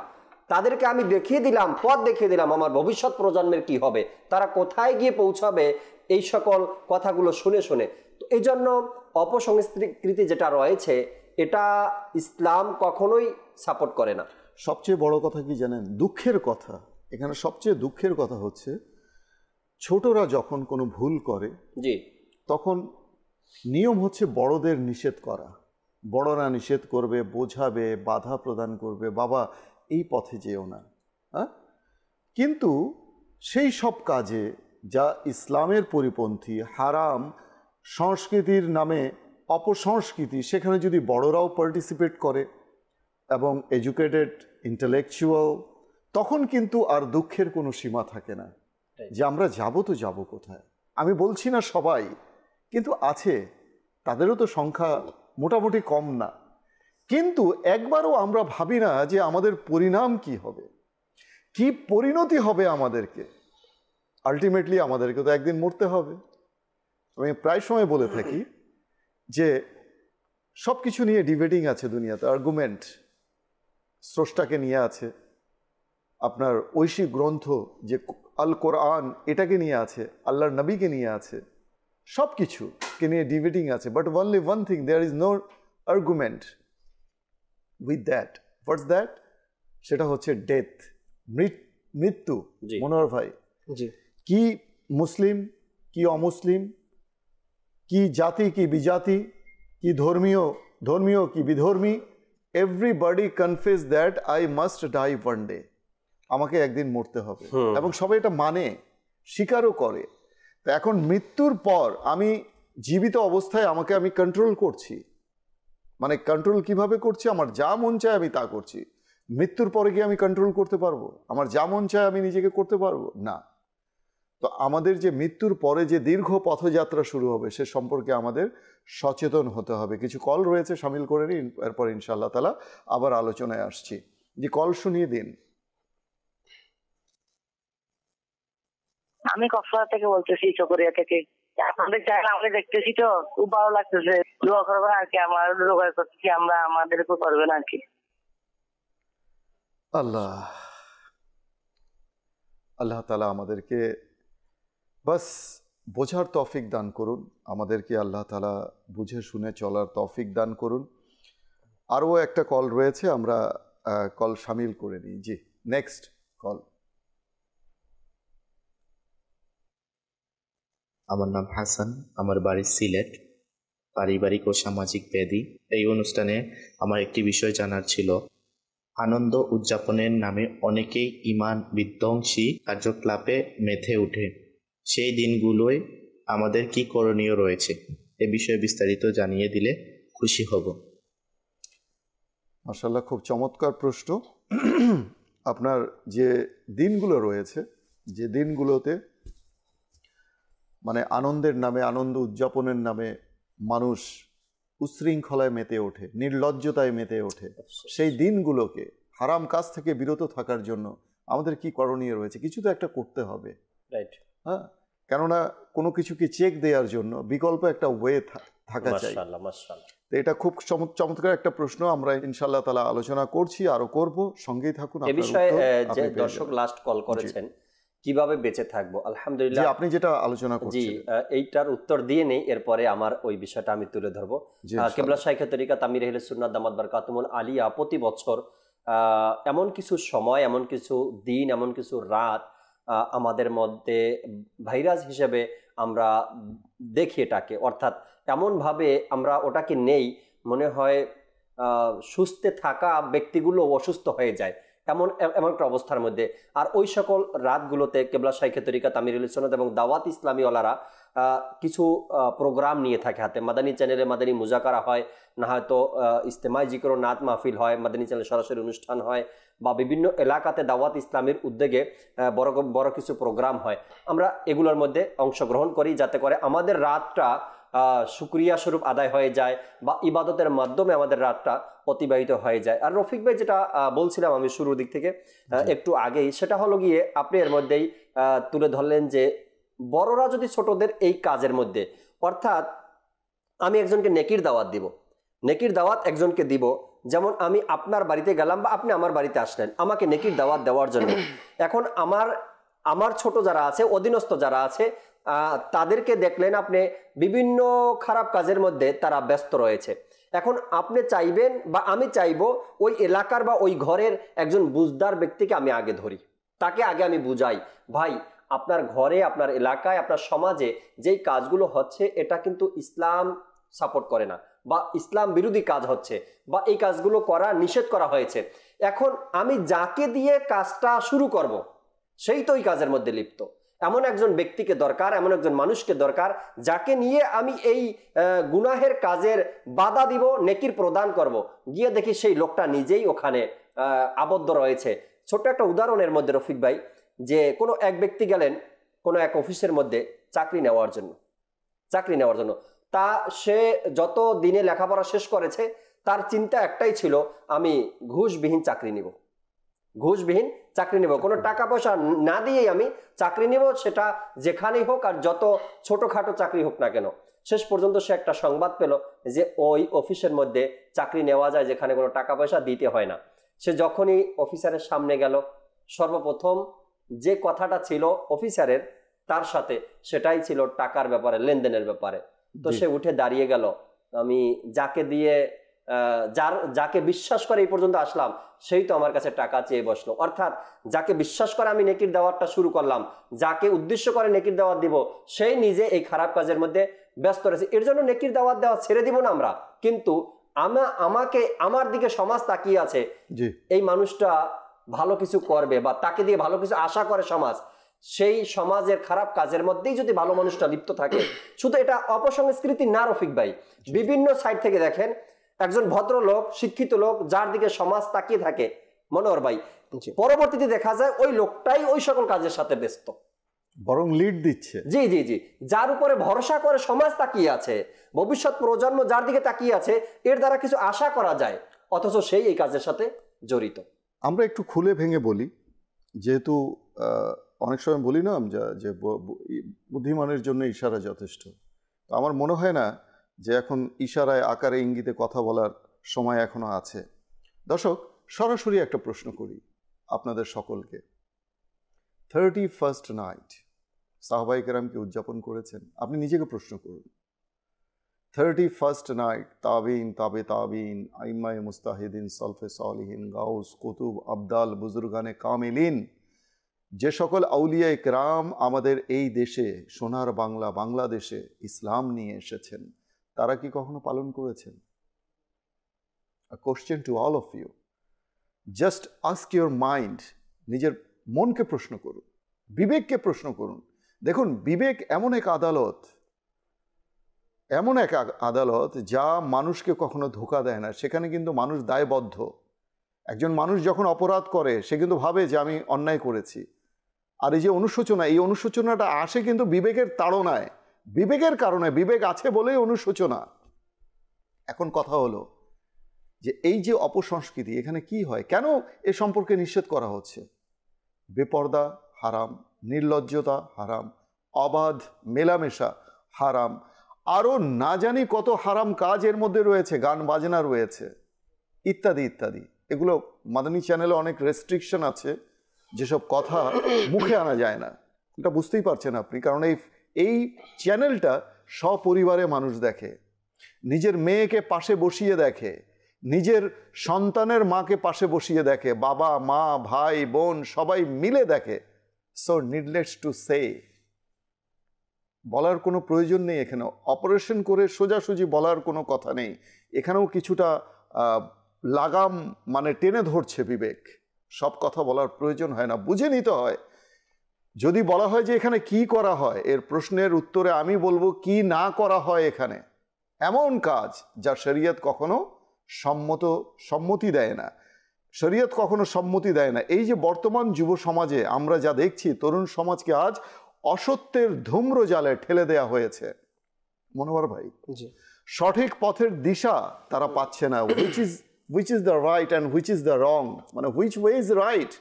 S3: তাদেরকে আমি দেখিয়ে দিলাম, পথ দেখিয়ে দিলাম, আমার ভবিষ্যৎ প্রজন্মের কি হবে, তারা কোথায় গিয়ে পৌঁছাবে এই সকল কথাগুলো শুনে শুনে। তো এই জন্য অপসংস্কৃতি যেটা রয়েছে এটা ইসলাম কখনোই সাপোর্ট করে না।
S2: সবচেয়ে বড় কথা কি জানেন? দুঃখের কথা, এখানে সবচেয়ে দুঃখের কথা হচ্ছে ছোটরা যখন কোনো ভুল করে তখন নিয়ম হচ্ছে বড়দের নিষেধ করা। বড়রা নিষেধ করবে, বোঝাবে, বাধা প্রদান করবে, বাবা এই পথে যেও না। হ্যাঁ, কিন্তু সেই সব কাজে যা ইসলামের পরিপন্থী, হারাম সংস্কৃতির নামে অপসংস্কৃতি, সেখানে যদি বড়রাও পার্টিসিপেট করে এবং এডুকেটেড, ইন্টেলেকচুয়াল, তখন কিন্তু আর দুঃখের কোনো সীমা থাকে না যে আমরা যাবো তো যাবো কোথায়। আমি বলছি না সবাই, কিন্তু আছে, তাদেরও তো সংখ্যা মোটামুটি কম না। কিন্তু একবারও আমরা ভাবি না যে আমাদের পরিণাম কি হবে, কি পরিণতি হবে আমাদেরকে। আলটিমেটলি আমাদেরকে তো একদিন মরতে হবে। আমি প্রায় সময় বলে থাকি যে সব কিছু নিয়ে ডিবেটিং আছে দুনিয়াতে, আর্গুমেন্ট স্রষ্টাকে নিয়ে আছে, আপনার ঐশী গ্রন্থ যে আল কোরআন এটাকে নিয়ে আছে, আল্লাহর নবীকে নিয়ে আছে, সব কিছুকে নিয়ে ডিবেটিং আছে। But only one thing, there is no argument with that. What's that? সেটা হচ্ছে ডেথ, মৃত্যু। মনোহর ভাই, কি মুসলিম কি অমুসলিম, কি জাতি কি বিজাতি, কি ধর্মীয় কি বিধর্মী, everybody confess that I must die one day, আমাকে একদিন মরতে হবে, এবং সবাই এটা মানে, স্বীকারও করে। তো এখন মৃত্যুর পর আমি জীবিত অবস্থায় আমি কন্ট্রোল করছি, মানে কন্ট্রোল কিভাবে করছি? আমার যা মন চায় আমি তা করছি। মৃত্যুর পরে কি আমি কন্ট্রোল করতে পারবো? আমার যা মন চায় আমি নিজেকে করতে পারবো না। তো আমাদের যে মৃত্যুর পরে যে দীর্ঘ পথযাত্রা শুরু হবে সে সম্পর্কে আমাদের সচেতন হতে হবে। কিছু কল রয়েছে, শামিল করে নিন, এরপর ইনশাআল্লাহ তাআলা আবার আলোচনায় আসছি। যে কল শুনিয়ে দিন।
S7: আমি কক্সবাজার থেকে বলতেছি, চকরিয়া থেকে। আপনাদের চ্যানেল আমি দেখতেছি, তো খুব ভালো লাগতেছে। দোয়া করবেন আর কি, আমার দোয়া করতেছি, আমরা আমাদেরকে করবেন আর কি।
S2: আল্লাহ তাআলা আমাদেরকে বাস বোঝার তৌফিক দান করুন, আমাদেরকে আল্লাহ তাআলা বুঝে শুনে চলার তৌফিক দান করুন। আরও একটা কল রয়েছে, আমরা কল শামিল করে নিই। জি, নেক্সট কল।
S8: আমার নাম হাসান, আমার বাড়ি সিলেট। পারিবারিক ও সামাজিক ব্যাধি। এই অনুষ্ঠানে আমার একটি বিষয় জানার ছিল। আনন্দ উদযাপনের নামে অনেকেই ঈমান বিধ্বংসী কার্যকলাপে মেতে ওঠে। সেই দিনগুলোয় আমাদের কি করণীয় রয়েছে, এ বিষয়ে বিস্তারিত জানিয়ে দিলে খুশি হব।
S2: মাশাআল্লাহ, খুব চমৎকার প্রশ্ন। আপনার যে দিনগুলো রয়েছে, যে দিনগুলোতে মানে আনন্দের নামে, আনন্দ উদযাপনের নামে মানুষ উচ্ছৃঙ্খলায় মেতে ওঠে, নির্লজ্জতায় মেতে ওঠে, সেই দিনগুলোকে হারাম কাজ থেকে বিরত থাকার জন্য আমাদের কি করণীয় রয়েছে? কিছু তো একটা করতে হবে,
S3: রাইট?
S2: হ্যাঁ, কেননা কোনো কিছুকে চেক দেওয়ার জন্য বিকল্প একটা ওয়ে থাকা চাই। তো এটা খুব চমৎকার একটা প্রশ্ন। আমরা ইনশাআল্লাহ তাআলা আলোচনা করছি, আরো করব, সঙ্গেই থাকুন।
S3: এই বিষয়ে যে দর্শক লাস্ট কল করেছেন, কিভাবে বেঁচে থাকবো, আলহামদুলিল্লাহ
S2: আপনি যেটা আলোচনা করছেন,
S3: জি এইটার উত্তর দিয়ে নেই, এরপরে আমার ওই বিষয়টা আমি তুলে ধরবো। কেবলা শাইখে তরিকা তামির আহলে সুন্নাত দামাত বারকাতুহুল আলিয়া প্রতি বছর এমন কিছু সময়, এমন কিছু দিন, এমন কিছু রাত আমাদের মধ্যে ভাইরাস হিসেবে আমরা দেখি এটাকে, অর্থাৎ এমনভাবে আমরা ওটাকে নেই, মনে হয় সুস্থে থাকা ব্যক্তিগুলো অসুস্থ হয়ে যায়, এমন একটা অবস্থার মধ্যে। আর ওই সকল রাতগুলোতে কেবলা শাইখে তরিকা তামির আহলে সুন্নাত এবং দাওয়াত ইসলামী ওয়ালারা কিছু প্রোগ্রাম নিয়ে থাকে হাতে। মাদানী চ্যানেলে মাদানী মুজাকারা হয়, না হয়তো ইস্তেমাই জিকর ও নাত মাহফিল হয়, মাদানী চ্যানেলে সরাসরি অনুষ্ঠান হয়, বা বিভিন্ন এলাকাতে দাওয়াত ইসলামের উদ্যোগে বড় কিছু প্রোগ্রাম হয়। আমরা এগুলোর মধ্যে অংশগ্রহণ করি, যাতে করে আমাদের রাতটা শুকরিয়া স্বরূপ আদায় হয়ে যায়, বা ইবাদতের মাধ্যমে আমাদের রাতটা অতিবাহিত হয়ে যায়। আর রফিক ভাই যেটা বলছিলাম আমি শুরুর দিক থেকে একটু আগেই, সেটা হলো গিয়ে আপনি এর মধ্যেই তুলে ধরলেন যে বড়রা যদি ছোটদের এই কাজের মধ্যে, অর্থাৎ আমি একজনকে নেকির দাওয়াত দিব, নেকির দাওয়াত একজনকে দিব, যেমন আমি আপনার বাড়িতে গেলাম বা আপনি আমার বাড়িতে আসলেন আমাকে নেকির দাওয়াত দেওয়ার জন্য। এখন আমার ছোট যারা আছে, অধীনস্থ যারা আছে, তাদেরকে দেখলেন আপনি বিভিন্ন খারাপ কাজের মধ্যে তারা ব্যস্ত রয়েছে। এখন আপনি চাইবেন বা আমি চাইবো ওই এলাকার বা ওই ঘরের একজন বুঝদার ব্যক্তিকে আমি আগে ধরি, তাকে আগে আমি বুঝাই, ভাই আপনার ঘরে, আপনার এলাকায়, আপনার সমাজে যেই কাজগুলো হচ্ছে এটা কিন্তু ইসলাম সাপোর্ট করে না, বা ইসলাম বিরোধী কাজ হচ্ছে, বা এই কাজগুলো করা নিষেধ করা হয়েছে। এখন আমি যাকে দিয়ে কাজটা শুরু করব, সেই তো ওই কাজের মধ্যে লিপ্ত। এমন একজন ব্যক্তিকে দরকার, এমন একজন মানুষকে দরকার, যাকে নিয়ে আমি এই গুনাহের কাজের বাধা দিব, নেকির প্রদান করব। গিয়ে দেখি সেই লোকটা নিজেই ওখানে আবদ্ধ রয়েছে। ছোট্ট একটা উদাহরণের মধ্যে রফিক ভাই, যে কোনো এক ব্যক্তি গেলেন কোনো এক অফিসের মধ্যে চাকরি নেওয়ার জন্য, তা সে যত দিনে লেখাপড়া শেষ করেছে তার চিন্তা একটাই ছিল, আমি ঘুষবিহীন চাকরি নিব, কোনো টাকা পয়সা না দিয়েই আমি চাকরি নিব, সেটা যেখানেই হোক আর যত ছোটখাটো চাকরি হোক না কেন। শেষ পর্যন্ত সে একটা সংবাদ পেল যে ওই অফিসের মধ্যে চাকরি নেওয়া যায় যেখানে কোনো টাকা পয়সা দিতে হয় না। সে যখনই অফিসারের সামনে গেল, সর্বপ্রথম যে কথাটা ছিল অফিসারের তার সাথে, সেটাই ছিল টাকার ব্যাপারে, লেনদেনের ব্যাপারে। তো সে উঠে দাঁড়িয়ে গেল, আমি যাকে বিশ্বাস করে এই পর্যন্ত আসলাম, সেই তো আমার কাছে টাকা চেয়ে বসলো। অর্থাৎ যাকে বিশ্বাস করে আমি নেকির দাওয়াতটা শুরু করলাম, যাকে উদ্দেশ্য করে নেকির দাওয়াত দিব, সেই নিজে এই খারাপ কাজের মধ্যে ব্যস্ত রয়েছে। এর জন্য নেকির দাওয়াত দেওয়া ছেড়ে দিব না আমরা, কিন্তু আমার দিকে সমাজ তাকিয়ে আছে, এই মানুষটা ভালো কিছু করবে বা তাকে দিয়ে ভালো কিছু আশা করে সমাজ, সেই সমাজের খারাপ কাজের মধ্যেই যদি ভালো মানুষটা লিপ্ত থাকে। শুধু এটা অপসংস্কৃতি না রফিক ভাই, বিভিন্ন সাইড থেকে দেখেন একজন ভদ্রলোক, শিক্ষিত লোক, যার দিকে সমাজ তাকিয়ে থাকে মনোহর ভাই, পরবর্তীতে দেখা যায় ওই লোকটাই ওই সকল কাজের সাথে ব্যস্ত।
S2: বরং লিড দিচ্ছে।
S3: জি জি জি, যার উপরে ভরসা করে সমাজ তাকিয়ে আছে, ভবিষ্যৎ প্রজন্ম যার দিকে তাকিয়ে আছে, এর দ্বারা কিছু আশা করা যায়, অথচ সেই এই কাজের সাথে জড়িত।
S2: আমরা একটু খুলে ভেঙে বলি, যেহেতু অনেক সময় বলি না যে বুদ্ধিমানের জন্য ইশারা যথেষ্ট। তো আমার মনে হয় না যে এখন ইশারায় আকারে ইঙ্গিতে কথা বলার সময় এখনো আছে। দর্শক, সরাসরি একটা প্রশ্ন করি আপনাদের সকলকে। 31st নাইট সাহাবায়ে কেরামকে উদযাপন করেছেন? আপনি নিজেকে প্রশ্ন করুন। 31st নাইট তাবিন, তাবে তাবিন, আইম্মায়ে মুস্তাহিদিন, সলফে সালিহিন, গাউস, কুতুব, আবদাল, বুজুর্গানে কামিলিন, যে সকল আউলিয়া ইকরাম আমাদের এই দেশে, সোনার বাংলা বাংলাদেশে ইসলাম নিয়ে এসেছেন, তারা কি কখনো পালন করেছেন? A question to all of you. Just ask your mind, নিজের মনকে প্রশ্ন করুন, বিবেককে প্রশ্ন করুন। দেখুন, বিবেক এমন এক আদালত যা মানুষকে কখনো ধোঁকা দেয় না। সেখানে কিন্তু মানুষ দায়বদ্ধ। একজন মানুষ যখন অপরাধ করে সে কিন্তু ভাবে যে আমি অন্যায় করেছি। আর এই যে অনুশোচনা, এই অনুশোচনাটা আসে কিন্তু বিবেকের তাড়নায়, বিবেকের কারণে। বিবেক আছে বলেই অনুশোচনা। এখন কথা হলো যে এই যে অপসংস্কৃতি, এখানে কি হয়, কেন এ সম্পর্কে নিষেধ করা হচ্ছে? বেপর্দা হারাম, নির্লজ্জতা হারাম, অবাধ মেলামেশা হারাম, আরও না জানি কত হারাম কাজ এর মধ্যে রয়েছে, গান বাজনা রয়েছে, ইত্যাদি ইত্যাদি। এগুলো মাদানী চ্যানেলে অনেক রেস্ট্রিকশন আছে, যেসব কথা মুখে আনা যায় না। এটা বুঝতেই পারছেন আপনি, কারণ এই চ্যানেলটা সপরিবারে মানুষ দেখে, নিজের মেয়েকে পাশে বসিয়ে দেখে, নিজের সন্তানের মাকে পাশে বসিয়ে দেখে, বাবা মা ভাই বোন সবাই মিলে দেখে। সো নিডলেস টু সে, বলার কোনো প্রয়োজন নেই এখানে, অপারেশন করে সোজাসুজি বলার কোনো কথা নেই। এখানেও কিছুটা লাগাম মানে টেনে ধরছে বিবেক। সব কথা বলার প্রয়োজন হয় না, বুঝে নিতে হয়। যদি বলা হয় যে এখানে কি করা হয়, এর প্রশ্নের উত্তরে আমি বলবো কি না করা হয়। এখানে এমন কাজ যা শরীয়ত কখনো সম্মতি দেয় না, শরীয়ত কখনো সম্মতি দেয় না। এই যে বর্তমান যুব সমাজে আমরা যা দেখছি, তরুণ সমাজকে আজ অসত্যের ধূম্র জালে ঠেলে দেয়া হয়েছে। মনোহর ভাই, সঠিক পথের দিশা তারা পাচ্ছে না। which is the right and which is the wrong, মানে which way is right,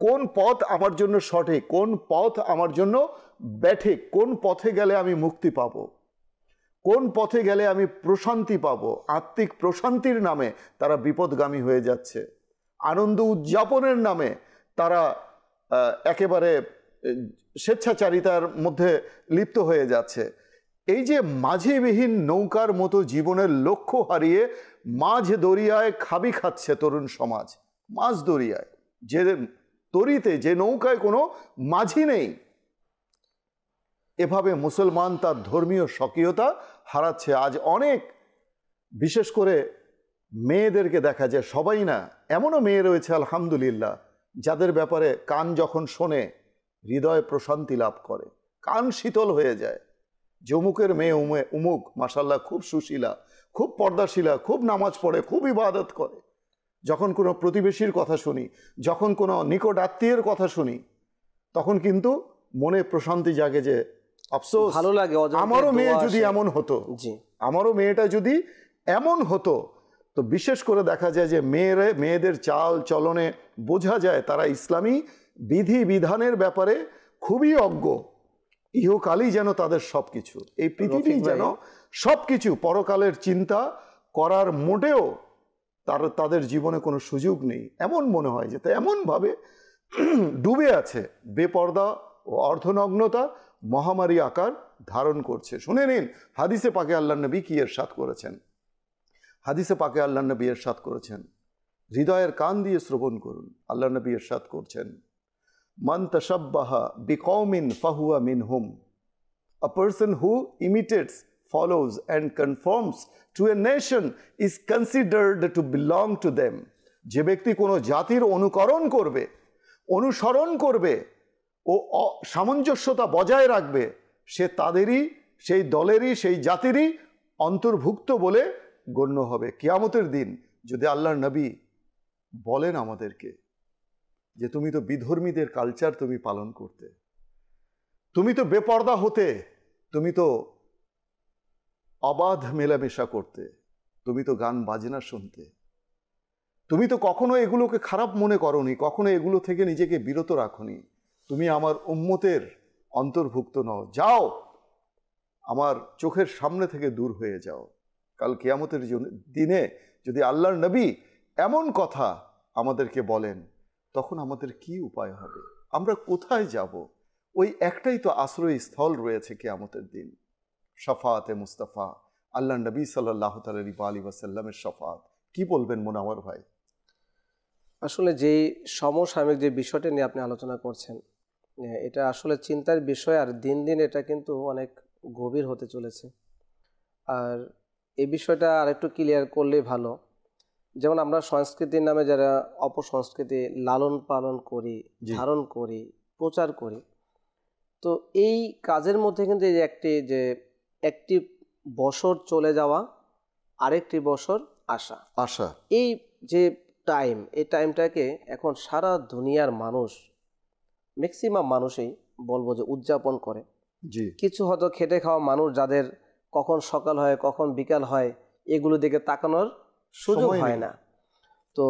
S2: কোন পথ আমার জন্য সঠিক, কোন পথ আমার জন্য ব্যাঠিক, কোন পথে গেলে আমি মুক্তি পাবো, কোন পথে গেলে আমি প্রশান্তি পাবো। আত্মিক প্রশান্তির নামে তারা বিপদগামী হয়ে যাচ্ছে, আনন্দ উদযাপনের নামে তারা একেবারে স্বেচ্ছাচারিতার মধ্যে লিপ্ত হয়ে যাচ্ছে। এই যে মাঝিবিহীন নৌকার মতো জীবনের লক্ষ্য হারিয়ে মাঝ দরিয়ায় খাবি খাচ্ছে তরুণ সমাজ। মাঝ দরিয়ায়, যে তরিতে, যে নৌকায় কোনো মাঝি নেই, এভাবে মুসলমান তার ধর্মীয় স্বকীয়তা হারাচ্ছে। আজ অনেক, বিশেষ করে মেয়েদেরকে দেখা যায়, সবাই না, এমনও মেয়ে রয়েছে আলহামদুলিল্লাহ যাদের ব্যাপারে কান যখন শোনে হৃদয় প্রশান্তি লাভ করে, কান শীতল হয়ে যায়। যে অমুকের মেয়ে উমুক মাশাল্লাহ খুব সুশীলা, খুব পর্দাশীলা, খুব নামাজ পড়ে, খুব ইবাদত করে। যখন কোনো প্রতিবেশীর কথা শুনি, যখন কোনো নিকট আত্মীয়ের কথা শুনি, তখন কিন্তু মনে প্রশান্তি জাগে যে আফসোস, ভালো লাগে, আমারও মেয়ে যদি এমন হতো, আমারও মেয়েটা যদি এমন হতো। তো বিশেষ করে দেখা যায় যে মেয়েদের চাল চলনে বোঝা যায় তারা ইসলামী বিধি বিধানের ব্যাপারে খুবই অজ্ঞ। ইহকালই যেন তাদের সব কিছু, এই পৃথিবী যেন সব কিছু, পরকালের চিন্তা করার মোটেও তাদের জীবনে কোনো সুযোগ নেই, এমন মনে হয় যে এমনভাবে ডুবে আছে। বেপর্দা ও অর্ধনগ্নতা মহামারী আকার ধারণ করছে। শুনে নিন হাদিসে পাকে আল্লাহ নবী কি ইরশাদ করেছেন। হাদিসে পাকে আল্লাহ নবী ইরশাদ করেছেন, হৃদয়ের কান দিয়ে শ্রবণ করুন। আল্লাহ নবী ইরশাদ করছেন, মান তাশাব্বাহা বিকওমিন ফাহুয়া মিনহুম, a person who imitates, follows and conforms to a nation is considered to belong to them. যে ব্যক্তি কোনো জাতির অনুকরণ করবে, অনুসরণ করবে ও সামঞ্জস্যতা বজায় রাখবে, সে তাদেরই, সেই দলেরই, সেই জাতিরই অন্তর্ভুক্ত বলে গণ্য হবে। কিয়ামতের দিন যদি আল্লাহর নবী বলেন আমাদেরকে যে তুমি তো বিধর্মীদের কালচার তুমি পালন করতে, তুমি তো বেপর্দা হতে, তুমি তো অবাধ মেলামেশা করতে, তুমি তো গান বাজনা শুনতে, তুমি তো কখনো এগুলোকে খারাপ মনে করনি, কখনো এগুলো থেকে নিজেকে বিরত রাখনি। তুমি আমার উম্মতের অন্তর্ভুক্ত নও, যাও আমার চোখের সামনে থেকে দূর হয়ে যাও। কাল কিয়ামতের দিনে যদি আল্লাহর নবী এমন কথা আমাদেরকে বলেন, তখন আমাদের কি উপায় হবে? আমরা কোথায় যাব? ওই একটাই তো আশ্রয়স্থল রয়েছে কিয়ামতের দিন, শাফাতে মুস্তাফা, আল্লাহ নবী সাল্লাল্লাহু আলাইহি ওয়াসাল্লামের শাফাত। কি বলবেন মুনাওয়ার ভাই?
S6: আসলে যেই সমসাময়িক যে বিষয়টা নিয়ে আপনি আলোচনা করছেন, এটা আসলে চিন্তার বিষয়, আর দিন দিন এটা কিন্তু অনেক গভীর হতে চলেছে। আর এই বিষয়টা আরেকটু ক্লিয়ার করলেই ভালো। যেমন আমরা সংস্কৃতির নামে যারা অপসংস্কৃতি লালন পালন করি, ধারণ করি, প্রচার করি, তো এই কাজের মধ্যে কিন্তু এই একটি বছর চলে যাওয়া, আরেকটি বছর আসা, এই যে টাইম, এই টাইমটাকে এখন সারা দুনিয়ার মানুষ, ম্যাক্সিমাম মানুষই বলবো যে উদযাপন করে। কিছু হয়তো খেটে খাওয়া মানুষ যাদের কখন সকাল হয় কখন বিকাল হয় এগুলো দিকে তাকানোর সুযোগ হয় না। তো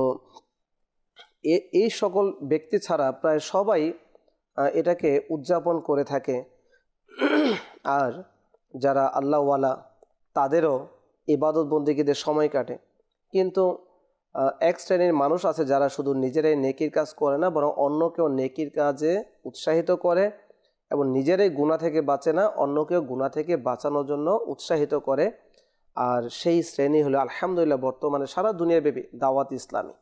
S6: এই সকল ব্যক্তি ছাড়া প্রায় সবাই এটাকে উদযাপন করে থাকে। আর যারা আল্লাহওয়ালা তাদেরও ইবাদত বন্দেগীদের সময় কাটে। কিন্তু এক শ্রেণীর মানুষ আছে যারা শুধু নিজেরাই নেকির কাজ করে না, বরং অন্যকেও নেকির কাজে উৎসাহিত করে এবং নিজেরাই গুনাহ থেকে বাঁচে না, অন্যকেও গুনাহ থেকে বাঁচানোর জন্য উৎসাহিত করে। আর সেই শ্রেণী হলো আলহামদুলিল্লাহ বর্তমানে সারা দুনিয়াব্যাপী দাওয়াত ইসলামী,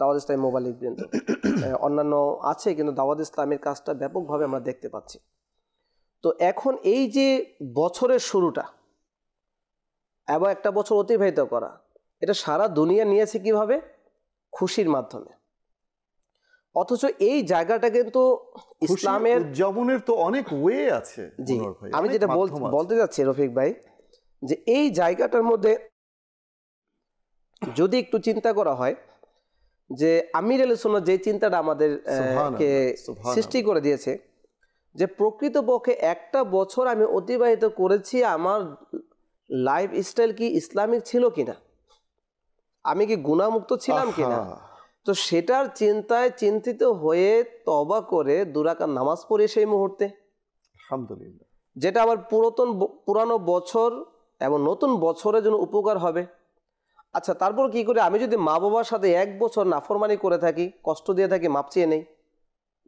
S6: দাওয়াত ইসলামী মোবালিক বৃন্দ, অন্যান্য আছে, কিন্তু দাওয়াত ইসলামের কাজটা ব্যাপকভাবে আমরা দেখতে পাচ্ছি। তো এখন এই যে বছরের শুরুটা এবং একটা বছর অতিবাহিত করা, এটা সারা দুনিয়া নিয়েছে কিভাবে? খুশির মাধ্যমে। অথচ এই জায়গাটা কিন্তু ইসলামের
S2: উদযাপনের তো অনেক ওয়ে আছে।
S6: জি, আমি যেটা বলতে যাচ্ছি রফিক ভাই, যে এই জায়গাটার মধ্যে যদি একটু চিন্তা করা হয় যে আমির আহলে সুন্নাত যে চিন্তাটা আমাদের কে সৃষ্টি করে দিয়েছে, যে প্রকৃতপক্ষে একটা বছর আমি অতিবাহিত করেছি, আমার লাইফ স্টাইল কি ইসলামিক ছিল কিনা, আমি কি গুনাহমুক্ত ছিলাম কিনা, তো সেটার চিন্তায় চিন্তিত হয়ে তওবা করে 2 রাকাত নামাজ পড়ে সেই মুহূর্তে
S2: আলহামদুলিল্লাহ,
S6: যেটা আবার পুরানো বছর এবং নতুন বছরের জন্য উপকার হবে। আচ্ছা, তারপর কি করে আমি যদি মা বাবার সাথে 1 বছর নাফরমানি করে থাকি, কষ্ট দিয়ে থাকি, মাপ চেয়ে নেই,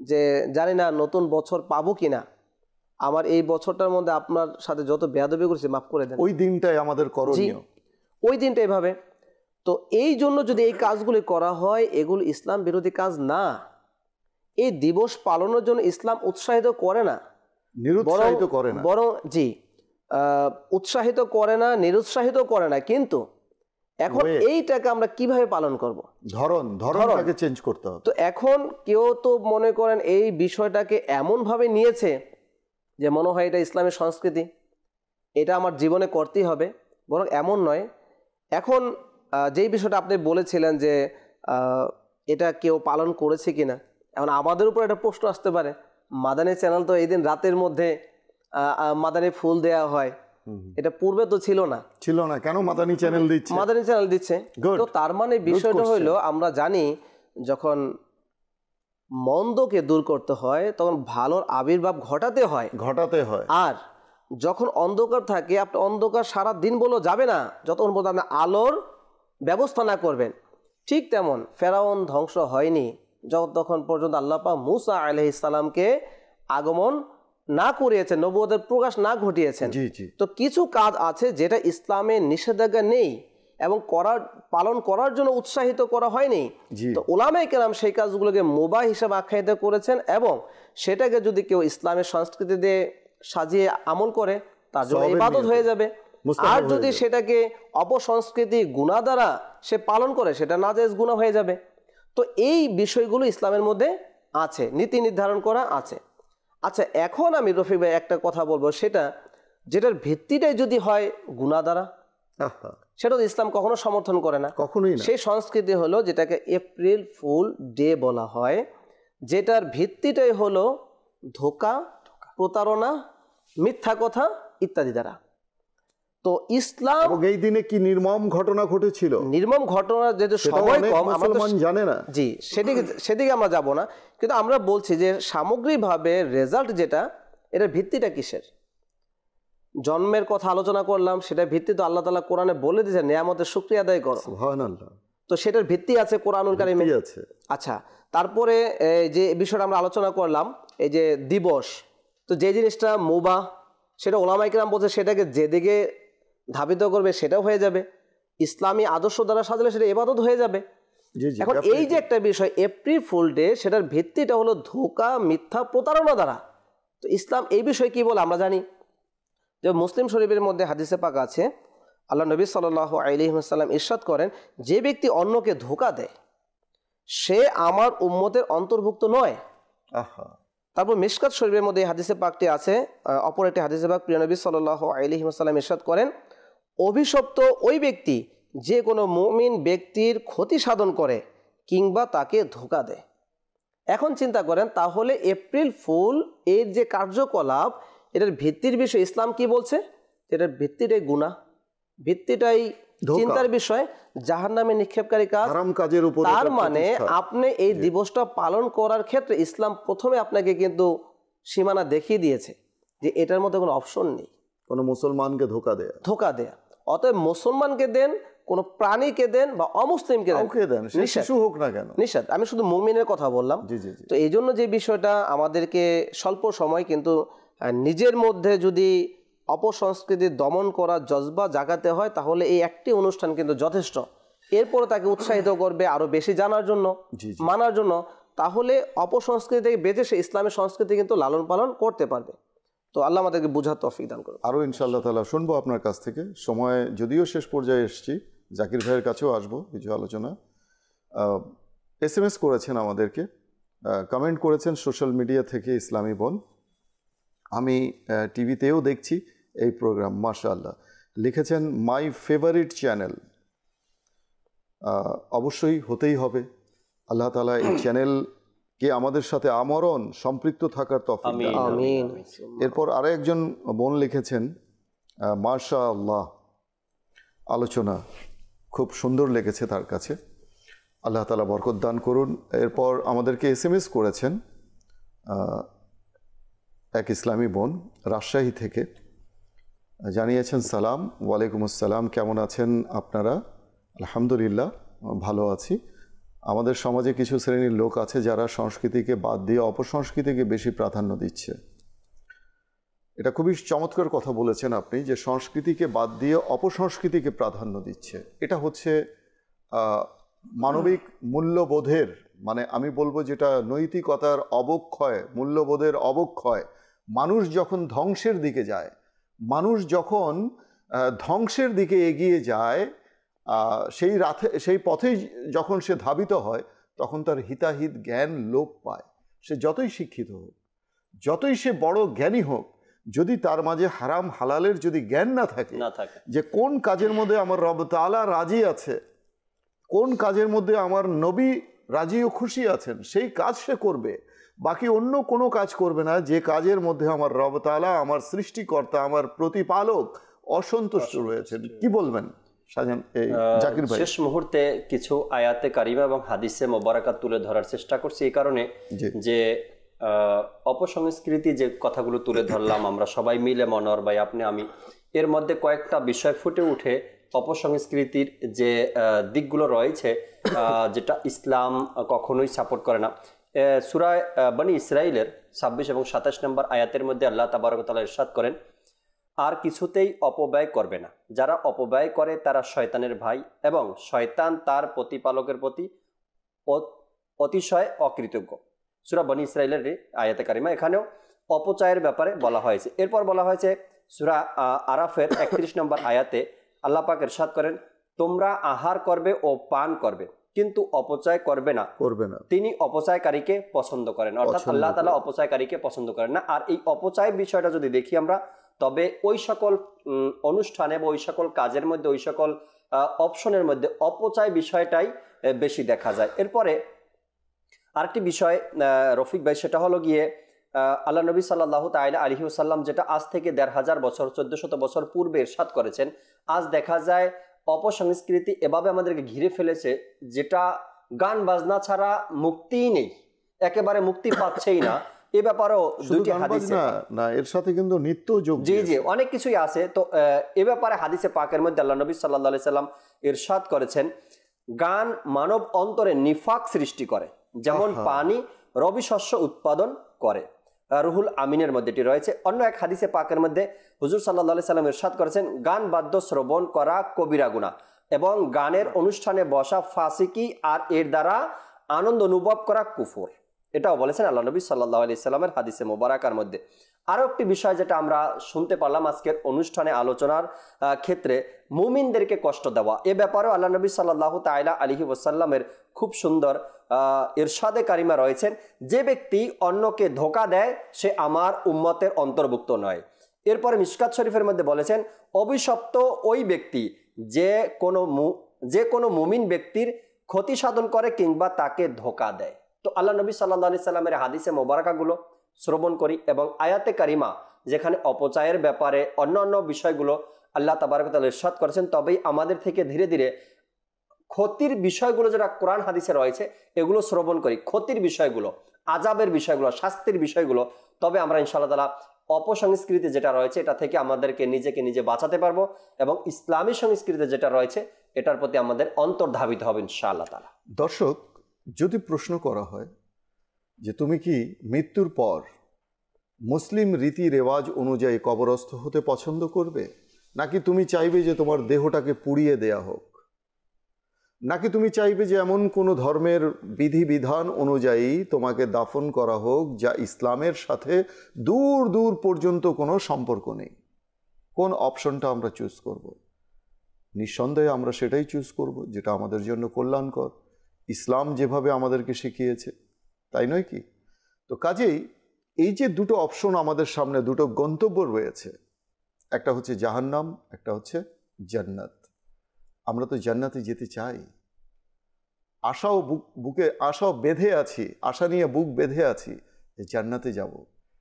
S6: যে জানি না নতুন বছর পাবো কিনা, আমার এই বছরটার মধ্যে আপনার সাথে যত বেয়াদবি করেছি মাফ করে দেন,
S2: ওই দিনটাই আমাদের করণীয়,
S6: ওই দিনটা এভাবে। তো এই জন্য যদি এই কাজগুলি করা হয়, এগুলো ইসলাম বিরোধী কাজ না। এই দিবস পালনের জন্য ইসলাম উৎসাহিত করে না,
S2: নিরুৎসাহিত করে না,
S6: বরং উৎসাহিত করে না, নিরুৎসাহিত করে না। কিন্তু এখন এইটাকে আমরা কিভাবে পালন করব?
S2: ধরনটাকে চেঞ্জ করতে হবে।
S6: তো এখন কেউ তো মনে করেন এই বিষয়টাকে এমন ভাবে নিয়েছে যে মনে হয় এটা ইসলামের সংস্কৃতি, এটা আমার জীবনে করতেই হবে। বরং এমন নয়। এখন যেই বিষয়টা আপনি বলেছিলেন যে এটা কেউ পালন করেছে কিনা, এখন আমাদের উপর একটা প্রশ্ন আসতে পারে, মাদানী চ্যানেল তো এই দিন রাতের মধ্যে মাদানী ফুল দেয়া হয়, এটা পূর্বে তো ছিল না,
S2: কেন মাদানী চ্যানেল দিচ্ছে?
S6: তো তার মানে বিষয়টা হইলো, আমরা জানি যখন মন্দকে দূর করতে হয় তখন ভালোর আবির্ভাব ঘটাতে হয়। আর যখন অন্ধকার থাকে, আপনি অন্ধকার সারা দিন বলেও যাবে না যতক্ষণ পর্যন্ত আপনি আলোর ব্যবস্থা না করবেন। ঠিক তেমন ফেরাউন ধ্বংস হয়নি যতক্ষণ পর্যন্ত আল্লাহ পাক মুসা আলাইহিস সালামকে আগমন না করিয়েছেন, নবুয়তের প্রকাশ না ঘটিয়েছেন। তো কিছু কাজ আছে যেটা ইসলামে নিষেধাজ্ঞা নেই এবং পালন করার জন্য উৎসাহিত করা হয়নি। তো উলামায়ে কেরাম সেই কাজগুলোকে মুবাহ হিসাবে আখ্যায়িত করেছেন, এবং সেটাকে যদি কেউ ইসলামের সংস্কৃতি দিয়ে সাজিয়ে আমল করে তার জন্য ইবাদত হয়ে যাবে। আর যদি সেটাকে অপসংস্কৃতি গুনাহ দ্বারা সে পালন করে, সেটা নাজায়েজ গুনাহ হয়ে যাবে। তো এই বিষয়গুলো ইসলামের মধ্যে আছে, নীতি নির্ধারণ করা আছে। আচ্ছা, এখন আমি রফিক ভাই একটা কথা বলবো, যেটার ভিত্তিটাই যদি হয় গুনাহ দ্বারা, সেটা তো ইসলাম কখনো সমর্থন করে না, কখনোই না। সেই সংস্কৃতি হলো যেটাকে এপ্রিল ফুল ডে বলা হয়, যেটার ভিত্তিটাই হলো ধোঁকা প্রতারণা, মিথ্যা কথা ইত্যাদি দ্বারা। তো ইসলাম
S2: এবং এই দিনে কি নির্মম ঘটনা ঘটেছিল,
S6: নির্মম ঘটনা যেহেতু সময় কম
S2: মুসলমান জানে না,
S6: জি সেদিকে আমরা যাব না, কিন্তু আমরা বলছি যে সামগ্রিকভাবে রেজাল্ট যেটা, এটার ভিত্তিটা কিসের? জন্মের কথা আলোচনা করলাম, সেটা ভিত্তি তো আল্লাহ তাআলা কোরআনে বলে দিয়েছে নিয়ামতের শুকরিয়া আদায় করো,
S2: সুবহানাল্লাহ।
S6: তো সেটার ভিত্তি আছে কোরআনুল কারীমে
S2: আছে।
S6: আচ্ছা, তারপরে যে বিষয়টা আমরা আলোচনা করলাম, এই যে দিবস, তো যে জিনিসটা মুবাহ, সেটা ওলামায়ে কেরাম বলছে সেটাকে যেদিকে ধাবিত করবে সেটাও হয়ে যাবে, ইসলামী আদর্শ দ্বারা সাজালে সেটা ইবাদত হয়ে যাবে। এখন এই যে একটা বিষয় এপ্রিল ফুল ডে, সেটার ভিত্তিটা হলো ধোঁকা, মিথ্যা, প্রতারণা দ্বারা। তো ইসলাম এই বিষয়ে কি বলে আমরা জানি, যে মুসলিম শরীফের মধ্যে হাদিসে পাক আছে, আল্লাহ নবী সাল্লাল্লাহু আলাইহি ওয়াসাল্লাম ইরশাদ করেন, যে ব্যক্তি অন্যকে ধোঁকা দেয় সে আমার উম্মতের অন্তর্ভুক্ত নয়। তারপর মিশকাত শরীফের মধ্যে হাদিসে পাকটি আছে, অপর একটি হাদিসে পাক প্রিয় নবী সাল্লাল্লাহু আলাইহি ওয়াসাল্লাম ইরশাদ করেন, অভিশপ্ত ওই ব্যক্তি যে কোনো মুমিন ব্যক্তির ক্ষতি সাধন করে কিংবা তাকে ধোঁকা দেয়। এখন চিন্তা করেন, তাহলে এপ্রিল ফুল এর যে কার্যকলাপ, এটার ভিত্তির বিষয় ইসলাম কি বলছে? এটার ভিত্তিটাই গুনাহ, ভিত্তিটাই চিন্তার বিষয়, জাহান্নামে নিক্ষেপকারী কাজ,
S2: হারাম কাজের উপর।
S6: তার মানে আপনি এই দিবসটা পালন করার ক্ষেত্রে ইসলাম প্রথমে আপনাকে কিন্তু সীমানা দেখিয়ে দিয়েছে যে এটার মধ্যে কোনো অপশন নেই,
S2: কোনো মুসলমানকে ধোঁকা দেয়া।
S6: অতএব মুসলমানকে দেন, কোনো প্রাণীকে দেন বা অমুসলিমকে দেন,
S2: শিশু হোক না কেন,
S6: নিষেধ। আমি শুধু মুমিনের কথা বললাম। তো এই জন্য যে বিষয়টা আমাদেরকে স্বল্প সময় কিন্তু নিজের মধ্যে যদি অপসংস্কৃতি দমন করা জজবা জাগাতে হয়, তাহলে এই একটি অনুষ্ঠান কিন্তু যথেষ্ট। এরপরে তাকে উৎসাহিত করবে আরো বেশি জানার জন্য, মানার জন্য, তাহলে অপসংস্কৃতি থেকে বেঁচে সে ইসলামের সংস্কৃতি কিন্তু লালন পালন করতে পারবে। তো আল্লাহ আমাদেরকে বোঝার তৌফিক দান করুন।
S2: আরও ইনশাআল্লাহ তাআলা শুনবো আপনার কাছ থেকে। সময় যদিও শেষ পর্যায়ে এসেছি, জাকির ভাইয়ের কাছেও আসবো কিছু আলোচনা। SMS করেছেন আমাদেরকে, কমেন্ট করেছেন সোশ্যাল মিডিয়া থেকে ইসলামী বোন, আমি টিভিতেও দেখছি এই প্রোগ্রাম, মাশাআল্লাহ। লিখেছেন মাই ফেভারিট চ্যানেল, অবশ্যই হতেই হবে। আল্লাহ তাআলা এই চ্যানেলকে আমাদের সাথে আমরণ সম্পৃক্ত থাকার তৌফিক দান করুন। আমিন। এরপর আরেকজন বোন লিখেছেন, মাশাআল্লাহ, আলোচনা খুব সুন্দর লেগেছে তার কাছে, আল্লাহ তাআলা বরকত দান করুন। এরপর আমাদেরকে SMS করেছেন এক ইসলামী বোন রাজশাহী থেকে, জানিয়েছেন সালাম, ওয়ালাইকুম আসসালাম, কেমন আছেন আপনারা? আলহামদুলিল্লাহ ভালো আছি। আমাদের সমাজে কিছু শ্রেণীর লোক আছে যারা সংস্কৃতিকে বাদ দিয়ে অপসংস্কৃতিকে বেশি প্রাধান্য দিচ্ছে। এটা খুবই চমৎকার কথা বলেছেন আপনি, যে সংস্কৃতিকে বাদ দিয়ে অপসংস্কৃতিকে প্রাধান্য দিচ্ছে। এটা হচ্ছে মানবিক মূল্যবোধের, মানে আমি বলবো যেটা নৈতিকতার অবক্ষয়, মূল্যবোধের অবক্ষয়। মানুষ যখন ধ্বংসের দিকে যায়, মানুষ যখন ধ্বংসের দিকে এগিয়ে যায়, সেই পথেই যখন সে ধাবিত হয়, তখন তার হিতাহিত জ্ঞান লোপ পায়। সে যতই শিক্ষিত হোক, যতই সে বড় জ্ঞানী হোক, যদি তার মাঝে হারাম হালালের যদি জ্ঞান না থাকে, যে কোন কাজের মধ্যে আমার রব তাআলা রাজি আছে, কোন কাজের মধ্যে আমার নবী রাজি ও খুশি আছেন, সেই কাজ সে করবে, বাকি অন্য কোনো কাজ করবে না যে কাজের মধ্যে আমার রব তাআলা, আমার সৃষ্টিকর্তা, আমার প্রতিপালক অসন্তুষ্ট রয়েছেন। কি বলবেন জাকির ভাই?
S3: শেষ মুহূর্তে কিছু আয়াতে কারিমা এবং হাদিসে মোবারকাত তুলে ধরার চেষ্টা করছি এই কারণে যে অপসংস্কৃতি যে কথাগুলো তুলে ধরলাম আমরা সবাই মিলে, মনোহর ভাই, আপনি, আমি, এর মধ্যে কয়েকটা বিষয় ফুটে উঠে অপসংস্কৃতির যে দিকগুলো রয়েছে যেটা ইসলাম কখনোই সাপোর্ট করে না। সূরা বনী ইসরাইলের 26 এবং 27 নম্বর আয়াতের মধ্যে আল্লাহ তাবারক ওয়া তাআলা ইরশাদ করেন, আর কিছুতেই অপব্যয় করবে না, যারা অপব্যয় করে তারা শয়তানের ভাই এবং শয়তান তার প্রতিপালকের প্রতি অতিশয় অকৃতজ্ঞ। সূরা বনী ইসরাইলের আয়াতে কারিমা, এখানেও অপচয়ের ব্যাপারে বলা হয়েছে। এরপর বলা হয়েছে সূরা আরাফের 31 নম্বর আয়াতে আল্লাহ পাক ইরশাদ করেন, তোমরা আহার করবে ও পান করবে কিন্তু অপচয় করবে না, তিনি অপচয়কারীকে পছন্দ করেন। অর্থাৎ আল্লাহ তাআলা অপচয়কারীকে পছন্দ করেন না। আর এই অপচয় বিষয়টা যদি দেখি আমরা, তবে ওই সকল অনুষ্ঠানে বা ওই সকল কাজের মধ্যে, ওই সকল অপশনের মধ্যে অপচয় বিষয়টাই বেশি দেখা যায়। এরপরে আরেকটি বিষয় রফিক ভাই, সেটা হলো গিয়ে আল্লাহ নবী সাল্লাল্লাহু তাআলা আলাইহি ওয়াসাল্লাম যেটা আজ থেকে ১৫০০ বছর ১৪০০ বছর পূর্বে ইরশাদ করেছেন, আজ দেখা যায় অপসংস্কৃতি এভাবে আমাদেরকে ঘিরে ফেলেছে যেটা গান বাজনা ছাড়া মুক্তিই নেই, একেবারে মুক্তি পাচ্ছেই না। এ ব্যাপারেও দুইটি হাদিস
S2: না, এর সাথে কিন্তু নিত্য যোগ,
S3: জি জি অনেক কিছুই আছে। তো এ ব্যাপারে হাদিসে পাকের মধ্যে আল্লাহ নবী সাল্লাল্লাহু আলাইহি সাল্লাম ইরশাদ করেছেন, গান মানব অন্তরে নিফাক সৃষ্টি করে, যেমন পানি রবি শস্য উৎপাদন করে। রুহুল আমিনের মধ্যে এটি রয়েছে। অন্য এক হাদিসে পাকের মধ্যে হুজুর সাল্লাল্লাহু আলাইহি সাল্লাম ইরশাদ করেছেন, গান বাদ্য শ্রবণ করা কবিরা গুনাহ এবং গানের অনুষ্ঠানে বসা ফাসিকি আর এর দ্বারা আনন্দ অনুভব করা কুফর। এটাও বলেছেন আল্লাহ নবী সাল্লাল্লাহু আলাইহি সাল্লামের হাদিসে মোবারকার মধ্যে। আরও একটি বিষয় যেটা আমরা শুনতে পারলাম আজকের অনুষ্ঠানে আলোচনার ক্ষেত্রে, মুমিনদেরকে কষ্ট দেওয়া, এ ব্যাপারেও আল্লাহ নবী সাল্লাল্লাহু তাআলা আলাইহি ওয়াসাল্লামের খুব সুন্দর ইরশাদে কারিমা রয়েছেন, যে ব্যক্তি অন্যকে ধোঁকা দেয় সে আমার উম্মতের অন্তর্ভুক্ত নয়। এরপরে মিশকাত শরীফের মধ্যে বলেছেন, অভিশপ্ত ওই ব্যক্তি যে কোনো মুমিন ব্যক্তির ক্ষতি সাধন করে কিংবা তাকে ধোঁকা দেয়। তো আল্লাহ নবী সাল্লাল্লাহু আলাইহি সাল্লামের হাদিসে মোবারকাগুলো শ্রবণ করি এবং আয়াতে কারিমা যেখানে অপচয়ের ব্যাপারে অন্যান্য বিষয়গুলো আল্লাহ তাবারক ওয়া তাআলা ইরশাদ করেছেন, তবেই আমাদের থেকে ধীরে ধীরে ক্ষতির বিষয়গুলো যেটা কোরআন হাদিসে রয়েছে এগুলো শ্রবণ করি, ক্ষতির বিষয়গুলো, আযাবের বিষয়গুলো, শাস্তির বিষয়গুলো, তবে আমরা ইনশাআল্লাহ তাআলা অপসংস্কৃতি যেটা রয়েছে এটা থেকে আমাদেরকে নিজে বাঁচাতে পারবো এবং ইসলামী সংস্কৃতি যেটা রয়েছে এটার প্রতি আমাদের অন্তর্ধাবিত হবে ইনশাআল্লাহ তাআলা।
S2: দর্শক, যদি প্রশ্ন করা হয় যে তুমি কি মৃত্যুর পর মুসলিম রীতি রেওয়াজ অনুযায়ী কবরস্থ হতে পছন্দ করবে, নাকি তুমি চাইবে যে তোমার দেহটাকে পুড়িয়ে দেয়া হোক, নাকি তুমি চাইবে যে এমন কোনো ধর্মের বিধিবিধান অনুযায়ী তোমাকে দাফন করা হোক যা ইসলামের সাথে দূর দূর পর্যন্ত কোনো সম্পর্ক নেই? কোন অপশনটা আমরা চুজ করব? নিঃসন্দেহে আমরা সেটাই চুজ করব যেটা আমাদের জন্য কল্যাণকর, ইসলাম যেভাবে আমাদেরকে শিখিয়েছে, তাই নয় কি? তো কাজেই এই যে দুটো অপশন আমাদের সামনে, দুটো গন্তব্য রয়েছে, একটা হচ্ছে জাহান্নাম, একটা হচ্ছে জান্নাত। আমরা তো জান্নাতে যেতে চাই, আশাও বেঁধে আছি, আশা নিয়ে বুক বেঁধে আছি যে জান্নাতে যাব।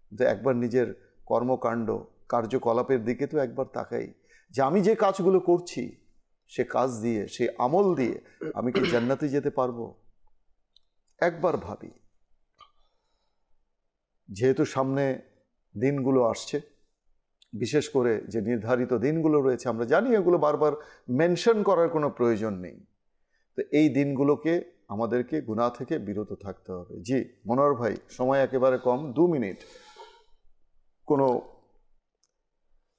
S2: কিন্তু একবার নিজের কর্মকাণ্ড কার্যকলাপের দিকে তো একবার তাকাই যে আমি যে কাজগুলো করছি সে কাজ দিয়ে, সে আমল দিয়ে আমি কি জান্নাতে যেতে পারবো? একবার ভাবি। যেহেতু সামনে দিনগুলো আসছে, বিশেষ করে যে নির্ধারিত দিনগুলো রয়েছে, আমরা জানি এগুলো বারবার মেনশন করার কোনো প্রয়োজন নেই। তো এই দিনগুলোকে আমাদেরকে গুনাহ থেকে বিরত থাকতে হবে। জি মনোহর ভাই, সময় একেবারে কম, 2 মিনিট। কোনো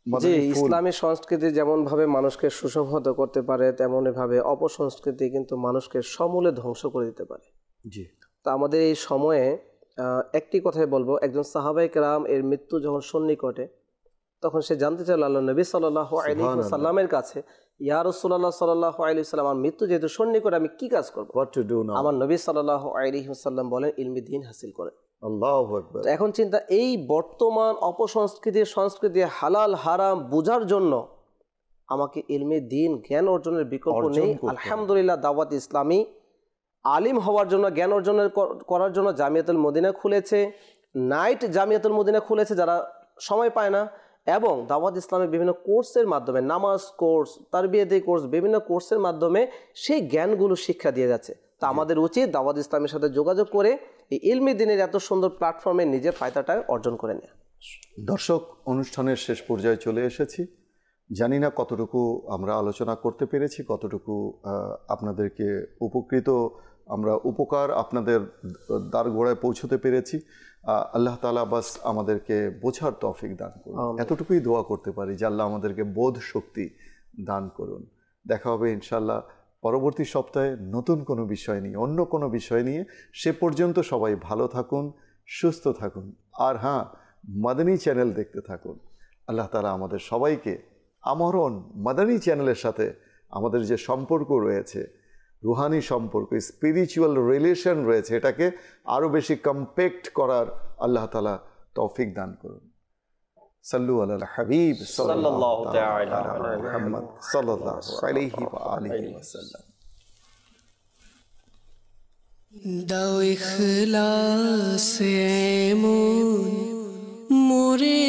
S6: জি, ইসলামী সংস্কৃতি যেমনভাবে মানুষকে সুসংহত করতে পারে, তেমনইভাবে অপসংস্কৃতি কিন্তু মানুষকে সমূলে ধ্বংস করে দিতে পারে।
S2: জি,
S6: তা আমাদের এই সময়ে একটি কথাই বলবো, একজন সাহাবায়ে কেরাম এর মৃত্যু যখন সন্নিকটে তখন সে জানতে চাইল আল্লাহ নবী সাল্লাল্লাহু আলাইহি ওয়াসাল্লামের কাছে, ইয়া রাসূলুল্লাহ সাল্লাল্লাহু আলাইহি ওয়াসাল্লাম, আমার মৃত্যু যেহেতু সন্নিকটে আমি কি কাজ করব?
S2: What to do now?
S6: আমার নবী সাল্লাল্লাহু আলাইহি ওয়াসাল্লাম বলেন, ইলমি দ্বীন হাসিল করে।
S2: আল্লাহু আকবার।
S6: এখন চিন্তা, এই বর্তমান অপসংস্কৃতির সংস্কৃতি হালাল হারাম বোঝার জন্য আমাকে ইলমে দ্বীন, জ্ঞান অর্জনের বিকল্প নেই। আলহামদুলিল্লাহ, দাওয়াত ইসলামী আলিম হওয়ার জন্য, জ্ঞান অর্জন করার জন্য জামিয়াতুল মদিনা খুলেছে, নাইট জামিয়াতুল মদিনা খুলেছে যারা সময় পায় না, এবং দাওয়াত ইসলামের বিভিন্ন কোর্সের মাধ্যমে, নামাজ কোর্স, তারবিয়াতি কোর্স, বিভিন্ন কোর্সের মাধ্যমে সেই জ্ঞানগুলো শিক্ষা দিয়ে যাচ্ছে। তা আমাদের উচিত দাওয়াত ইসলামের সাথে যোগাযোগ করে এই ইলমি দ্বীনের এত সুন্দর প্ল্যাটফর্মে নিজের ফায়দাটা অর্জন করে নেয়।
S2: দর্শক, অনুষ্ঠানের শেষ পর্যায়ে চলে এসেছি। জানি না কতটুকু আমরা আলোচনা করতে পেরেছি, কতটুকু আপনাদেরকে উপকার আপনাদের দ্বারগোড়ায় পৌঁছতে পেরেছি। আল্লাহ তাআলা বাস আমাদেরকে বোঝার তৌফিক দান করুন, এতটুকুই দোয়া করতে পারি যে আল্লাহ আমাদেরকে বোধ শক্তি দান করুন। দেখা হবে ইনশাআল্লাহ পরবর্তী সপ্তাহে নতুন কোনো বিষয় নিয়ে, অন্য কোনো বিষয় নিয়ে। সে পর্যন্ত সবাই ভালো থাকুন, সুস্থ থাকুন, আর হ্যাঁ, মাদানী চ্যানেল দেখতে থাকুন। আল্লাহ তাআলা আমাদের সবাইকে আমরণ মাদানী চ্যানেলের সাথে আমাদের যে সম্পর্ক রয়েছে, রুহানি সম্পর্ক, স্পিরিচুয়াল রিলেশন রয়েছে, এটাকে আরও বেশি কম্প্যাক্ট করার আল্লাহ তাআলা তৌফিক দান করুন। সাল্লু আলাল হাবিব সাল্লাল্লাহু তাআলা আলা মুহাম্মদ সাল্লাল্লাহু আলাইহি ওয়া আলিহি ওয়াসাল্লাম।
S1: দাও ইখলাসে এমন মোরে